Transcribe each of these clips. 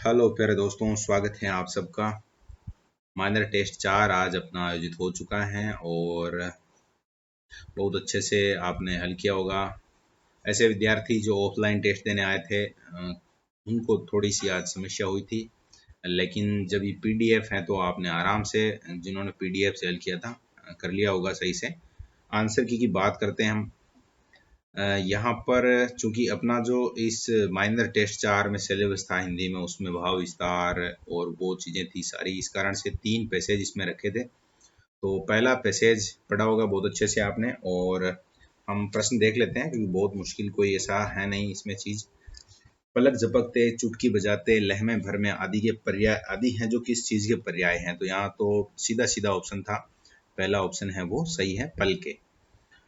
Hello प्यारे दोस्तों, स्वागत है आप सबका। माइनर टेस्ट 4 आज अपना आयोजित हो चुका है और बहुत अच्छे से आपने हल किया होगा। ऐसे विद्यार्थी जो ऑफलाइन टेस्ट देने आए थे उनको थोड़ी सी आज समस्या हुई थी, लेकिन जब ये पीडीएफ है तो आपने आराम से, जिन्होंने पीडीएफ से हल किया था, कर लिया होगा सही से। आंसर की बात करते हैं हम। यहाँ पर चूंकि अपना जो इस माइनर टेस्ट 4 में सिलेबस था हिंदी में, उसमें भाव विस्तार और वो चीज़ें थी सारी, इस कारण से 3 पैसेज इसमें रखे थे। तो पहला पैसेज पढ़ा होगा बहुत अच्छे से आपने, और हम प्रश्न देख लेते हैं क्योंकि बहुत मुश्किल कोई ऐसा है नहीं इसमें चीज़। पलक झपकते, चुटकी बजाते, लहमें भर में आदि के पर्याय आदि हैं जो किस चीज़ के पर्याय हैं। तो यहाँ तो सीधा सीधा ऑप्शन था, पहला ऑप्शन है वो सही है, पल के।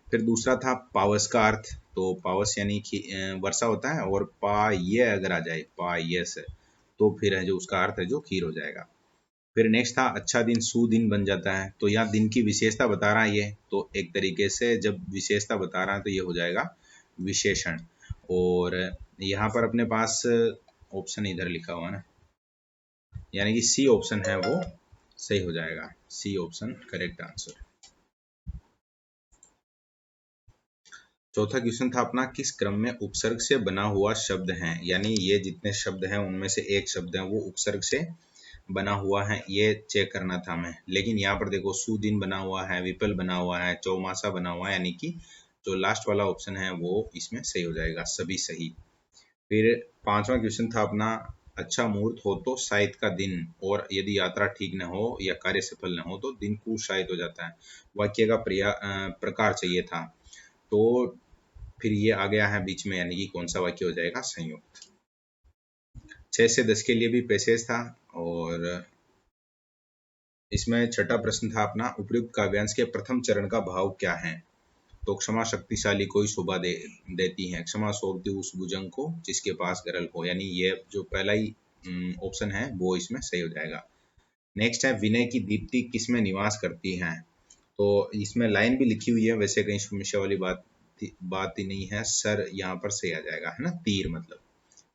फिर दूसरा था पावस का अर्थ। तो पावस यानी कि वर्षा होता है, और पा ये अगर आ जाए, पा ये से, तो फिर है जो उसका अर्थ है जो खीर हो जाएगा। फिर नेक्स्ट था अच्छा दिन सुदिन बन जाता है। तो यहाँ दिन की विशेषता बता रहा है ये, तो एक तरीके से जब विशेषता बता रहा है तो ये हो जाएगा विशेषण। और यहाँ पर अपने पास ऑप्शन इधर लिखा हुआ है ना, यानी कि सी ऑप्शन है वो सही हो जाएगा। C option correct answer. चौथा क्वेश्चन था अपना, किस क्रम में उपसर्ग से बना हुआ शब्द है। यानी ये जितने शब्द हैं उनमें से एक शब्द है वो उपसर्ग से बना हुआ है, ये चेक करना था हमें। लेकिन यहाँ पर देखो, सुदिन बना हुआ है, विपल बना हुआ है, चौमासा बना हुआ है, यानी कि जो लास्ट वाला ऑप्शन है वो इसमें सही हो जाएगा, सभी सही। फिर पांचवा क्वेश्चन था अपना, अच्छा मुहूर्त हो तो शायद का दिन, और यदि यात्रा ठीक न हो या कार्य सफल न हो तो दिन को शायद हो जाता है। वाक्य का प्रकार चाहिए था, तो फिर ये आ गया है बीच में, यानी कि कौन सा वाक्य हो जाएगा, संयुक्त। 6 से 10 के लिए भी पैसेज था, और इसमें छठा प्रश्न था अपना, उपयुक्त काव्यांश के प्रथम चरण का भाव क्या है। तो क्षमा शक्तिशाली कोई शोभा देती है, क्षमा सौंपती उस भुजंग को जिसके पास गरल हो। यानी ये जो पहला ही ऑप्शन है वो इसमें सही हो जाएगा। नेक्स्ट है, विनय की दीप्ति किसमें निवास करती है। तो इसमें लाइन भी लिखी हुई है, वैसे कहीं समस्या वाली बात ही नहीं है। सर यहाँ पर सही आ जाएगा, है ना। तीर मतलब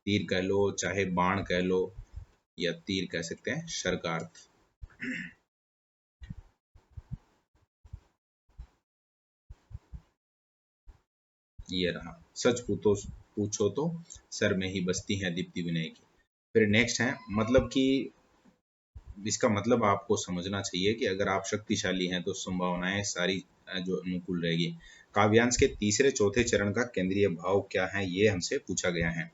तीर कह लो, चाहे बाण कह लो, या तीर कह सकते हैं, शर का अर्थ। ये रहा, सच पूछो तो सर में ही बसती है दीप्ति विनय की। फिर नेक्स्ट है, मतलब कि इसका मतलब आपको समझना चाहिए कि अगर आप शक्तिशाली हैं तो संभावनाएं सारी जो अनुकूल रहेगी। काव्यांश के तीसरे चौथे चरण का केंद्रीय भाव क्या है, ये हमसे पूछा गया है।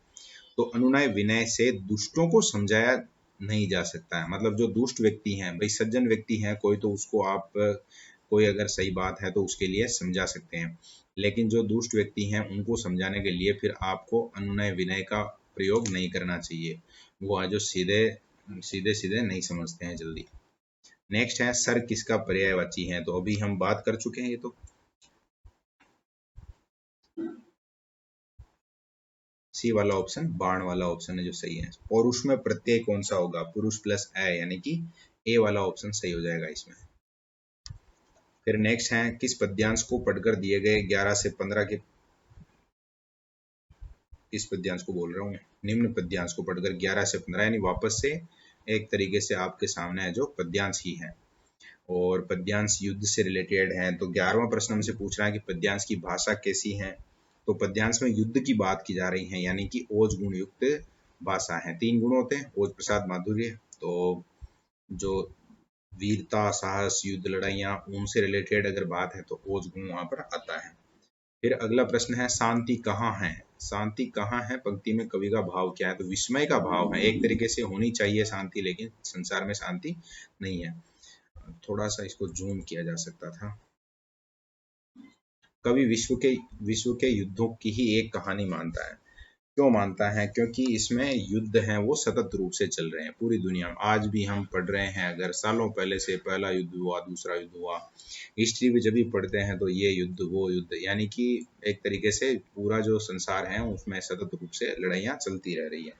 तो अनुनय विनय से दुष्टों को समझाया नहीं जा सकता है। मतलब जो दुष्ट व्यक्ति हैं, भाई सज्जन व्यक्ति हैं कोई, तो उसको आप कोई अगर सही बात है तो उसके लिए समझा सकते हैं, लेकिन जो दुष्ट व्यक्ति हैं उनको समझाने के लिए फिर आपको अनुनय विनय का प्रयोग नहीं करना चाहिए। वो है जो सीधे सीधे सीधे नहीं समझते हैं जल्दी। नेक्स्ट है, सर किसका पर्यायवाची है। तो अभी हम बात कर चुके हैं ये तो। सी वाला ऑप्शन, बाण वाला ऑप्शन है जो सही है। और उसमें प्रत्यय कौन सा होगा, पुरुष प्लस ए, यानी कि ए वाला ऑप्शन सही हो जाएगा इसमें। फिर नेक्स्ट है, किस पद्यांश को पढ़कर दिए गए 11 से 15 के, किस पद्यांश को बोल रहा हूँ मैं, निम्न पद्यांश को पढ़कर 11 से 15, यानी वापस से एक तरीके से आपके सामने है जो पद्यांश ही है, और पद्यांश युद्ध से रिलेटेड है। तो 11वां प्रश्न हमसे पूछ रहा है कि पद्यांश की भाषा कैसी है। तो पद्यांश में युद्ध की बात की जा रही है, यानी कि ओज गुण युक्त भाषा है। 3 गुण होते हैं, ओज प्रसाद माधुर्य। तो जो वीरता साहस युद्ध लड़ाइयाँ उनसे रिलेटेड अगर बात है तो ओज गुण वहां पर आता है। फिर अगला प्रश्न है, शांति कहाँ है। शांति कहाँ है पंक्ति में कवि का भाव क्या है। तो विस्मय का भाव है, एक तरीके से होनी चाहिए शांति, लेकिन संसार में शांति नहीं है। थोड़ा सा इसको जूम किया जा सकता था। कवि विश्व के युद्धों की ही एक कहानी मानता है। क्यों मानता है, क्योंकि इसमें युद्ध हैं वो सतत रूप से चल रहे हैं पूरी दुनिया में। आज भी हम पढ़ रहे हैं, अगर सालों पहले से पहला युद्ध हुआ, दूसरा युद्ध हुआ, हिस्ट्री में जब भी पढ़ते हैं तो ये युद्ध वो युद्ध, यानी कि एक तरीके से पूरा जो संसार है उसमें सतत रूप से लड़ाइयाँ चलती रह रही है।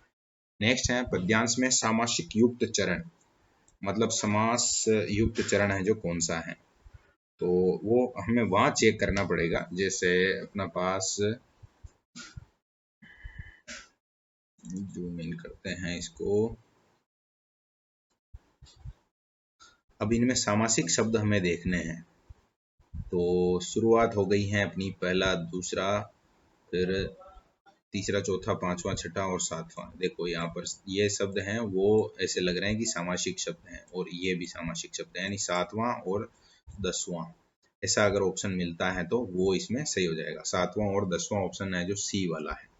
नेक्स्ट है, पद्यांश में सामासिक युक्त चरण, मतलब समास युक्त चरण है जो कौन सा है। तो वो हमें वहां चेक करना पड़ेगा। जैसे अपना पास, जूम इन करते हैं इसको, अब इनमें सामासिक शब्द हमें देखने हैं। तो शुरुआत हो गई है अपनी, पहला, दूसरा, फिर तीसरा, चौथा, पांचवा, छठा और सातवां। देखो यहाँ पर ये शब्द हैं वो ऐसे लग रहे हैं कि सामासिक शब्द हैं, और ये भी सामासिक शब्द है, यानी सातवां और 10वां। ऐसा अगर ऑप्शन मिलता है तो वो इसमें सही हो जाएगा। सातवां और 10वां ऑप्शन है जो सी वाला है।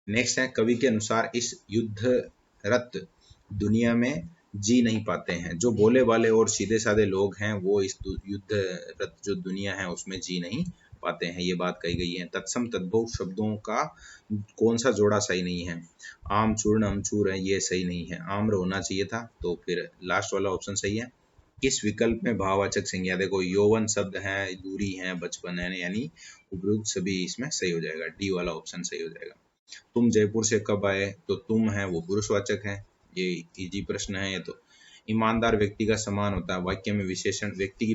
नेक्स्ट है, कवि के अनुसार इस युद्धरत दुनिया में जी नहीं पाते हैं। जो भोले वाले और सीधे साधे लोग हैं वो इस युद्धरत जो दुनिया है उसमें जी नहीं पाते हैं, ये बात कही गई है। तत्सम तद्भव शब्दों का कौन सा जोड़ा सही नहीं है? आम चूर्ण अमचूर है, ये सही नहीं है। आम्र होना चाहिए था, तो फिर लास्ट वाला ऑप्शन सही है। किस विकल्प में भाववाचक संज्ञा? देखो यौवन शब्द है, दूरी है, बचपन है, यानी उपयुक्त सभी इसमें सही हो जाएगा। डी वाला ऑप्शन सही हो जाएगा। तुम जयपुर से कब आए? तो तुम है वो पुरुषवाचक है, ये इजी प्रश्न है ये तो। ईमानदार व्यक्ति का समान होता है, वाक्य में विशेषण व्यक्ति की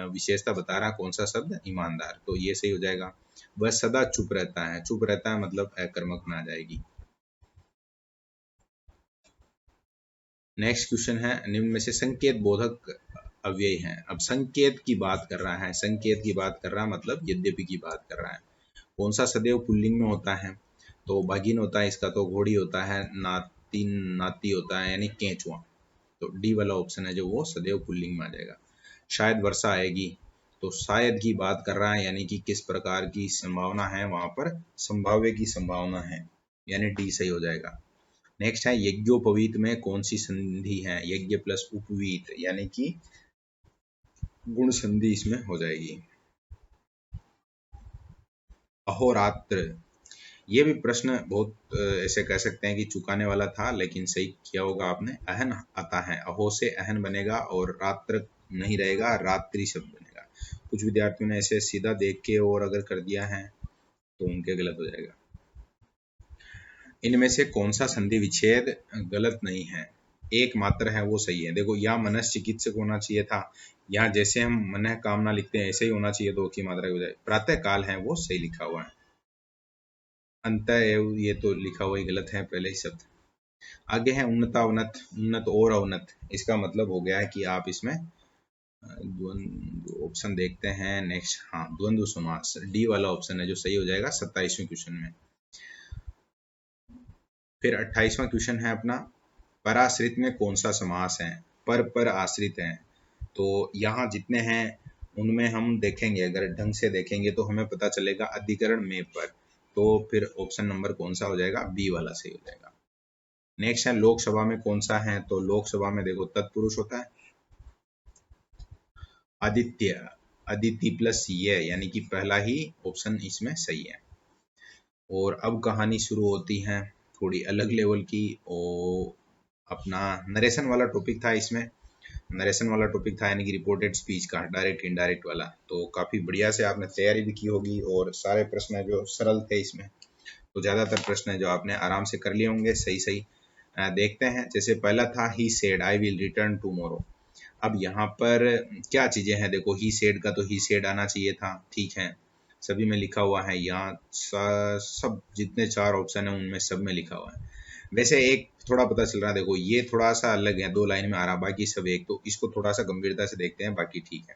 विशेषता बता रहा कौन सा शब्द? ईमानदार, तो ये सही हो जाएगा। वह सदा चुप रहता है, चुप रहता है मतलब अकर्मक में आ जाएगी। नेक्स्ट क्वेश्चन है, निम्न में से संकेत बोधक अव्यय है। अब संकेत की बात कर रहा है, संकेत की बात कर रहा है मतलब यद्यपि की बात कर रहा है। कौन सा सदैव पुल्लिंग में होता है? तो भगिन होता है इसका, तो घोड़ी होता है, नाती नाती होता है, यानी केंचुआ। तो डी वाला ऑप्शन है जो वो सदैव पुल्लिंग में आ जाएगा। शायद वर्षा आएगी, तो शायद की बात कर रहा है, यानी कि किस प्रकार की संभावना है, वहां पर संभाव्य की संभावना है, यानी डी सही हो जाएगा। नेक्स्ट है, यज्ञोपवीत में कौन सी संधि है? यज्ञ प्लस उपवीत, यानी कि गुण संधि इसमें हो जाएगी। अहोरात्र, ये भी प्रश्न बहुत ऐसे कह सकते हैं कि चुकाने वाला था, लेकिन सही किया होगा आपने। अहन आता है, अहो से अहन बनेगा और रात्र नहीं रहेगा, रात्रि शब्द बनेगा। कुछ विद्यार्थियों ने ऐसे सीधा देख के और अगर कर दिया है तो उनके गलत हो जाएगा। इनमें से कौन सा संधि विच्छेद गलत नहीं है? एक मात्र है वो सही है। देखो यहाँ मनस चिकित्सक होना चाहिए था, यहाँ जैसे हम मन कामना लिखते हैं ऐसे ही होना चाहिए, दो की मात्रा हो जाए। प्रातः काल है वो सही लिखा हुआ है। अंत ये तो लिखा हुआ ही गलत है, पहले ही शब्द। आगे है उन्नता उन्नत, उन्नत और अवनत। इसका मतलब हो गया है कि आप इसमें द्वंद्व ऑप्शन देखते हैं। नेक्स्ट, हाँ, द्वंद्व समास, डी वाला ऑप्शन है जो सही हो जाएगा 27वें क्वेश्चन में। फिर 28वां क्वेश्चन है अपना, पराश्रित में कौन सा समास है? पर आश्रित है। तो यहाँ जितने हैं उनमें हम देखेंगे, अगर ढंग से देखेंगे तो हमें पता चलेगा अधिकरण में पर, तो फिर ऑप्शन नंबर कौन सा हो जाएगा? बी वाला सही हो जाएगा। नेक्स्ट है, लोकसभा में कौन सा है? तो लोकसभा में देखो तत्पुरुष होता है, आदित्य, अदिति प्लस ये, यानी कि पहला ही ऑप्शन इसमें सही है। और अब कहानी शुरू होती है थोड़ी अलग लेवल की, और अपना नरेशन वाला टॉपिक था इसमें। नरेशन वाला टॉपिक था यानी कि रिपोर्टेड स्पीच का, डायरेक्ट इनडायरेक्ट वाला। तो काफ़ी बढ़िया से आपने तैयारी भी की होगी, और सारे प्रश्न जो सरल थे इसमें, तो ज़्यादातर प्रश्न जो आपने आराम से कर लिए होंगे सही सही। देखते हैं, जैसे पहला था he said I will return tomorrow. अब यहाँ पर क्या चीज़ें हैं? देखो ही सेड का तो ही सेड आना चाहिए था, ठीक है, सभी में लिखा हुआ है। यहाँ सब जितने चार ऑप्शन है उनमें सब में लिखा हुआ है। वैसे एक थोड़ा पता चल रहा है, देखो ये थोड़ा सा अलग है, दो लाइन में आ रहा, बाकी सब एक, तो इसको थोड़ा सा गंभीरता से देखते हैं, बाकी ठीक है।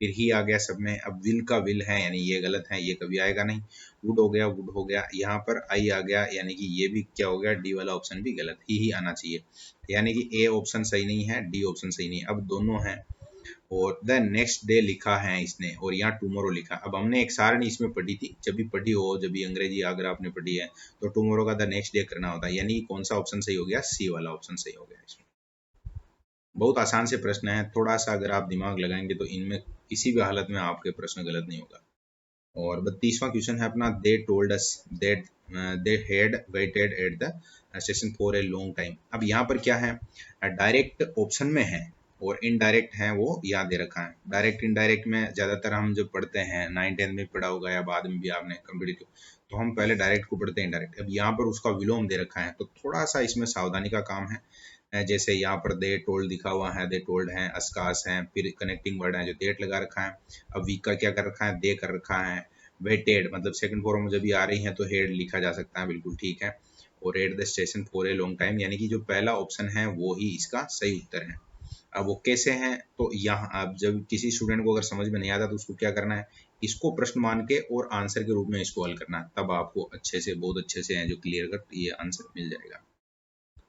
फिर ही आ गया सब में। अब विल का विल है, यानी ये गलत है, ये कभी आएगा नहीं। वुड हो गया, वुड हो गया। यहाँ पर आई आ गया, यानी कि ये भी क्या हो गया? डी वाला ऑप्शन भी गलत, ही आना चाहिए, यानी कि ए ऑप्शन सही नहीं है, डी ऑप्शन सही नहीं है। अब दोनों हैं, और द नेक्स्ट डे लिखा है इसने, और यहाँ टुमारो लिखा। अब हमने एक सारणी इसमें पढ़ी थी, जब भी पढ़ी हो, जब भी अंग्रेजी अगर आपने पढ़ी है तो टुमारो का द नेक्स्ट डे करना होता है, यानी कौन सा ऑप्शन सही हो गया? सी वाला ऑप्शन सही हो गया इसमें। बहुत आसान से प्रश्न है, थोड़ा सा अगर आप दिमाग लगाएंगे तो इनमें किसी भी हालत में आपके प्रश्न गलत नहीं होगा। और 32वां क्वेश्चन है अपना, they told us that they had weighted at the station for a long time. अब यहाँ पर क्या है? डायरेक्ट ऑप्शन में है और इनडायरेक्ट है वो यहाँ दे रखा है। डायरेक्ट इनडायरेक्ट में ज़्यादातर हम जब पढ़ते हैं, 9th-10th में पढ़ा होगा या बाद में भी आपने कम्पिटिटिव, तो हम पहले डायरेक्ट को पढ़ते हैं इनडायरेक्ट। अब यहाँ पर उसका विलोम दे रखा है, तो थोड़ा सा इसमें सावधानी का काम है। जैसे यहाँ पर दे टोल्ड दिखा हुआ है, दे टोल्ड है, अस्कास है, फिर कनेक्टिंग वर्ड है जो डेट लगा रखा है। अब वीक का क्या कर रखा है? दे कर रखा है। वेटेड मतलब सेकंड फॉर्म जब भी आ रही हैं तो हेड लिखा जा सकता है, बिल्कुल ठीक है। और at the station for a long time, यानी कि जो पहला ऑप्शन है वो ही इसका सही उत्तर है। अब वो कैसे हैं, तो यहाँ अब जब किसी स्टूडेंट को अगर समझ में नहीं आता तो उसको क्या करना है, इसको प्रश्न मान के और आंसर के रूप में इसको हल करना है, तब आपको अच्छे से बहुत अच्छे से जो क्लियर कट ये आंसर मिल जाएगा।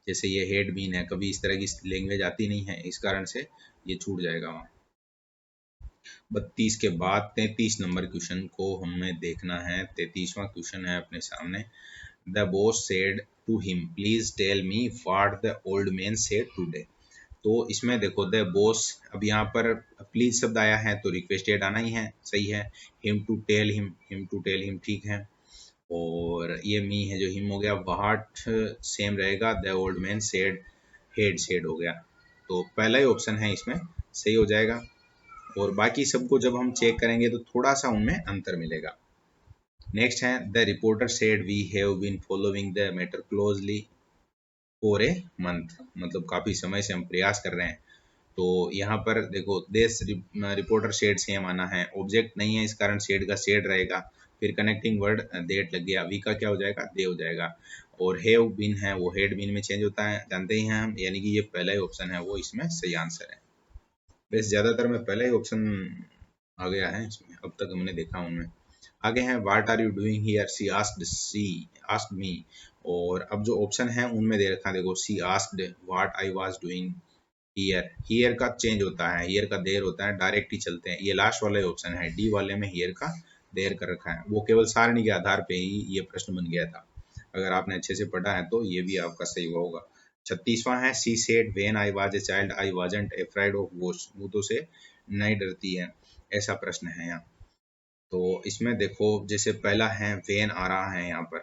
जैसे ये हेड बीन है, कभी इस तरह की लैंग्वेज आती नहीं है, इस कारण से ये छूट जाएगा वहाँ। 32 के बाद 33 नंबर क्वेश्चन को हमें देखना है। 33वां क्वेश्चन है अपने सामने। The boss said to him please tell me what the old man said today. तो इसमें देखो द बॉस, अब यहाँ पर प्लीज शब्द आया है तो रिक्वेस्टेड आना ही है, सही है। Him to tell him, him to tell him, ठीक है। और ये मी है जो हिम हो गया, व्हाट सेम रहेगा, the old man said, head said हो गया। तो पहला ही ऑप्शन है इसमें सही हो जाएगा। और बाकी सबको जब हम चेक करेंगे तो थोड़ा सा उनमें अंतर मिलेगा। नेक्स्ट है the reporter said we have been following the matter closely for a month, मतलब काफी समय से हम प्रयास कर रहे हैं। तो यहाँ पर देखो दिस रिपोर्टर शेड सेम आना है, ऑब्जेक्ट नहीं है इस कारण शेड का शेड रहेगा। फिर कनेक्टिंग वर्ड देट लग गया, वी का क्या हो जाएगा, दे हो जाएगा। और हैव बीन है वो हेड बीन में चेंज होता है, जानते ही हैं हम, यानी कि ये पहला ही ऑप्शन है वो इसमें सही आंसर है। वैसे ज्यादातर में पहला ही ऑप्शन आ गया है इसमें, अब तक हमने देखा उनमें। आगे है what are you doing here, she asked me. और अब जो ऑप्शन है उनमें दे रखा है, देखो she asked what I was doing here, here का चेंज होता है, हियर का देर होता है, डायरेक्ट ही चलते हैं। ये लास्ट वाला ऑप्शन है, डी वाले में हियर का देर कर रखा है, वो केवल सारणी के आधार पे ही ये प्रश्न बन गया था। अगर आपने अच्छे से पढ़ा है तो ये भी आपका सही हुआ होगा। 36वां है she said when I was a child I wasn't afraid of ghost, भूतों से नहीं डरती है, ऐसा प्रश्न है यहाँ। तो इसमें देखो जैसे पहला है व्हेन आ रहा है यहाँ पर,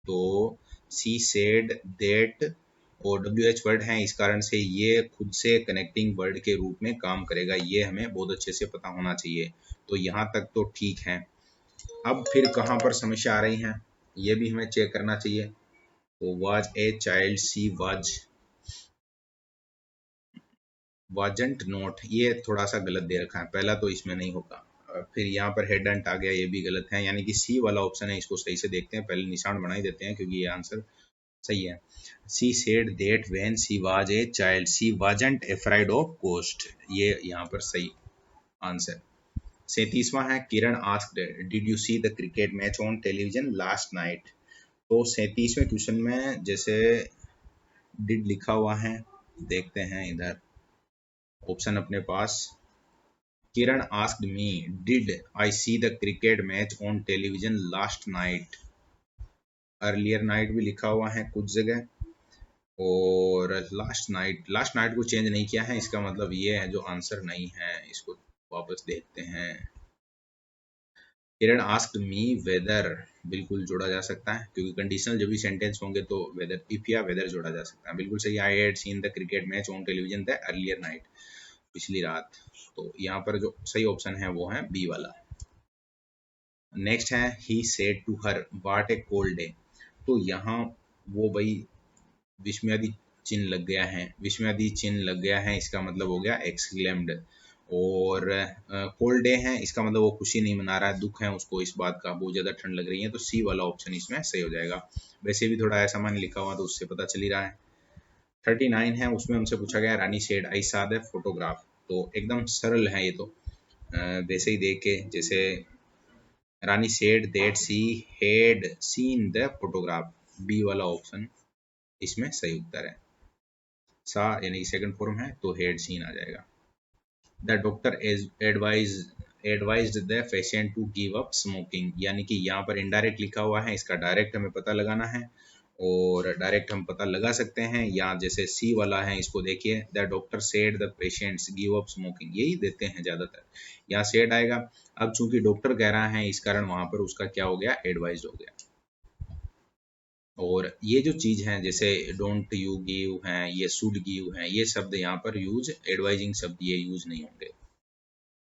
तो सी सेड दैट और डब्ल्यू एच वर्ड है, इस कारण से ये खुद से कनेक्टिंग वर्ड के रूप में काम करेगा, ये हमें बहुत अच्छे से पता होना चाहिए। तो यहाँ तक तो ठीक है। अब फिर कहाँ पर समस्या आ रही है ये भी हमें चेक करना चाहिए। तो was a child, she wasn't not, ये थोड़ा सा गलत दे रखा है, पहला तो इसमें नहीं होगा। फिर यहाँ पर हेडंट आ गया, ये भी गलत है, यानी कि सी वाला ऑप्शन है, इसको सही से देखते हैं, पहले निशान बना ही देते हैं क्योंकि ये आंसर सही है। She said that when she was a child she wasn't afraid of ghost, ये यहाँ पर सही आंसर। 37वां है Kiran asked did you see the cricket match on television last night. तो 37वें क्वेश्चन में जैसे डिड लिखा हुआ है, देखते हैं इधर ऑप्शन अपने पास। Kiran asked me did I see the cricket match on television last night, earlier night भी लिखा हुआ है कुछ जगह, और लास्ट नाइट को चेंज नहीं किया है, इसका मतलब ये है जो आंसर नहीं है। इसको वापस देखते हैं। किरण आस्क्ड मी वेदर बिल्कुल जोड़ा जा सकता है क्योंकि कंडीशनल जब भी सेंटेंस होंगे तो वेदर, इफ या वेदर जोड़ा जा सकता है, बिल्कुल सही। I had seen the cricket match on television the earlier night, पिछली रात। तो यहाँ पर जो सही ऑप्शन है वो है बी वाला। नेक्स्ट है he said to her what a cold day. तो यहाँ वो भाई विस्मयादि चिन्ह लग गया है, विस्मयादि चिन्ह लग गया है, इसका मतलब हो गया एक्सक्लेम्ड। और कोल्ड डे है, इसका मतलब वो खुशी नहीं मना रहा है, दुख है उसको इस बात का, बहुत ज़्यादा ठंड लग रही है, तो सी वाला ऑप्शन इसमें सही हो जाएगा। वैसे भी थोड़ा ऐसा मान लिखा हुआ तो उससे पता चल ही रहा है। 39 है, उसमें हमसे पूछा गया रानी सेड आई सा द फोटोग्राफ। तो एकदम सरल है ये तो, वैसे ही देख के, जैसे Rani said that she had seen the photograph, B वाला ऑप्शन इसमें सही उत्तर है। सा यानी सेकंड फॉर्म है तो हेड सीन आ जाएगा। The doctor advised the patient to give up smoking, यानी कि यहाँ पर इनडायरेक्ट लिखा हुआ है, इसका डायरेक्ट हमें पता लगाना है, और डायरेक्ट हम पता लगा सकते हैं। यहाँ जैसे सी वाला है, इसको देखिए, the doctor said the patients give up smoking, यही देते हैं ज़्यादातर, यहाँ सेड आएगा। अब चूंकि डॉक्टर कह रहा है इस कारण वहाँ पर उसका क्या हो गया, एडवाइज हो गया। और ये जो चीज़ है जैसे डोंट यू गिव है, ये शुड गिव है, ये शब्द यहाँ पर यूज, एडवाइजिंग शब्द ये यूज नहीं होंगे।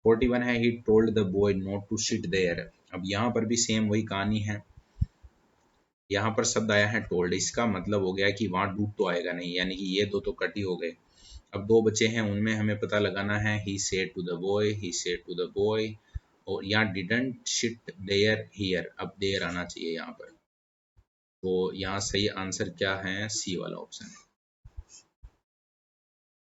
41 है he told the boy not to sit there. अब यहाँ पर भी सेम वही कहानी है, यहाँ पर शब्द आया है टोल्ड, इसका मतलब हो गया कि वहाँ डूड तो आएगा नहीं, यानी कि ये दो तो कट ही हो गए। अब दो बचे हैं, उनमें हमें पता लगाना है he said to the boy, he said to the boy, और यहाँ डिडंट शिट देयर हियर, अब देयर आना चाहिए यहाँ पर। तो यहाँ सही आंसर क्या है, सी वाला ऑप्शन।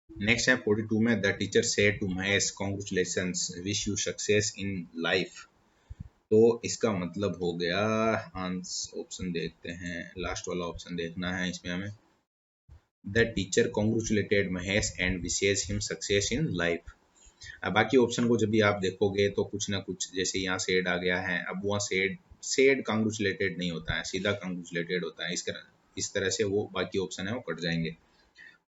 नेक्स्ट है 42 में, the teacher said to Mahesh congratulations wish you success in life. तो इसका मतलब हो गया, आंसर ऑप्शन देखते हैं, लास्ट वाला ऑप्शन देखना है इसमें हमें। The teacher congratulated Mahesh and wishes him success in life. अब बाकी ऑप्शन को जब भी आप देखोगे तो कुछ ना कुछ, जैसे यहाँ सेड आ गया है, अब वहाँ सेड सेड कांग्रेचुलेटेड नहीं होता है, सीधा कांग्रेचुलेटेड होता है। इस तरह से वो बाकी ऑप्शन है वो कट जाएंगे।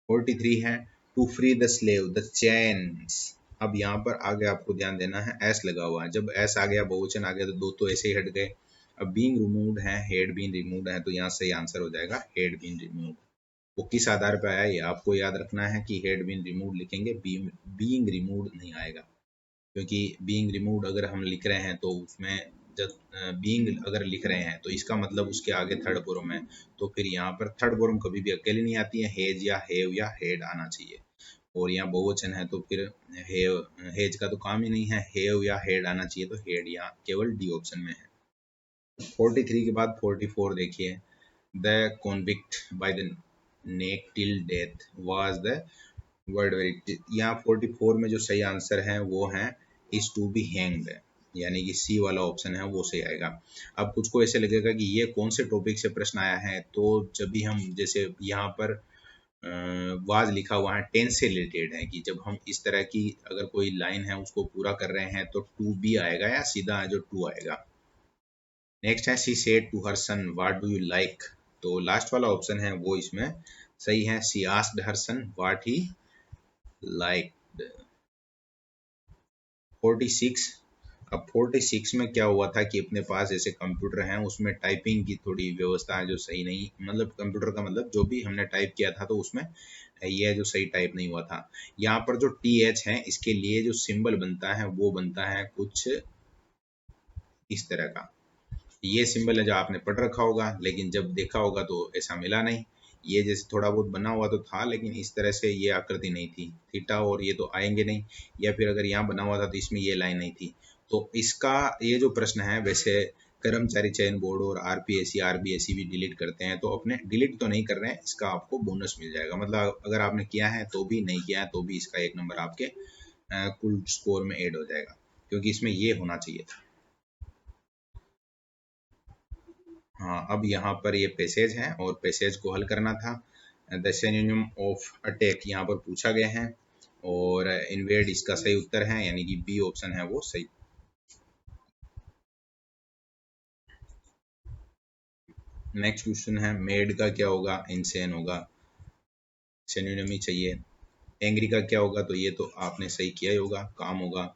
43 है, to free the slave the chains. अब यहाँ पर आगे आपको ध्यान देना है, एस लगा हुआ है, जब एस आ गया, बहुवचन आ गया, तो दो तो ऐसे ही हट गए। अब बीइंग रिमूव्ड है, हेड बीन रिमूव्ड है, तो यहाँ सही आंसर हो जाएगा हेड बीन रिमूव्ड। वो किस आधार पर आया ये आपको याद रखना है कि हेड बीन रिमूव्ड लिखेंगे, बीइंग रिमूव्ड नहीं आएगा। क्योंकि बीइंग रिमूव्ड अगर हम लिख रहे हैं तो उसमें जब बीइंग अगर लिख रहे हैं तो इसका मतलब उसके आगे थर्ड फॉर्म है, तो फिर यहाँ पर थर्ड फॉर्म कभी भी अकेले नहीं आती है, हेज या हेव या हेड आना चाहिए। और यहाँ बहुवचन है तो फिर हेव, हेज का तो काम ही नहीं है, हेव या हेड आना चाहिए, तो हेड यहाँ केवल डी ऑप्शन में है। 43 के बाद 44 देखिए, the convict by the neck till death was the word very. यहाँ 44 में जो सही आंसर है वो है इज टू बी हैंग्ड, यानी कि सी वाला ऑप्शन है वो सही आएगा। अब कुछ को ऐसे लगेगा कि ये कौन से टॉपिक से प्रश्न आया है, तो जब भी हम, जैसे यहाँ पर वाज लिखा हुआ है, टेंस से रिलेटेड है, कि जब हम इस तरह की अगर कोई लाइन है उसको पूरा कर रहे हैं तो टू बी आएगा या सीधा जो टू आएगा। नेक्स्ट है, she said to her son what do you like. तो लास्ट वाला ऑप्शन है वो इसमें सही है, she asked her son what he liked. 46। अब 46 में क्या हुआ था कि अपने पास जैसे कंप्यूटर है उसमें टाइपिंग की थोड़ी व्यवस्था है जो सही नहीं, मतलब कंप्यूटर का मतलब जो भी हमने टाइप किया था तो उसमें ये जो सही टाइप नहीं हुआ था। यहाँ पर जो TH है इसके लिए जो सिंबल बनता है वो बनता है कुछ इस तरह का, ये सिंबल है जो आपने पढ़ रखा होगा, लेकिन जब देखा होगा तो ऐसा मिला नहीं। ये जैसे थोड़ा बहुत बना हुआ तो था, लेकिन इस तरह से ये आकृति नहीं थी, थीटा और ये तो आएंगे नहीं, या फिर अगर यहाँ बना हुआ था तो इसमें ये लाइन नहीं थी। तो इसका ये जो प्रश्न है, वैसे कर्मचारी चयन बोर्ड और RPSC RBSC भी डिलीट करते हैं, तो अपने डिलीट तो नहीं कर रहे हैं, इसका आपको बोनस मिल जाएगा। मतलब अगर आपने किया है तो भी, नहीं किया है तो भी इसका 1 नंबर आपके कुल स्कोर में ऐड हो जाएगा, क्योंकि इसमें ये होना चाहिए था। हाँ, अब यहाँ पर ये पैसेज है और पैसेज को हल करना था। द सिनोनिम ऑफ अटैक यहाँ पर पूछा गया है और इन्वेड इसका सही उत्तर है, यानी कि बी ऑप्शन है वो सही। नेक्स्ट क्वेश्चन है, मेड का क्या होगा, इनसेन होगा, सिनोनिम ही चाहिए। एंग्री का क्या होगा, तो ये तो आपने सही किया ही होगा, काम होगा।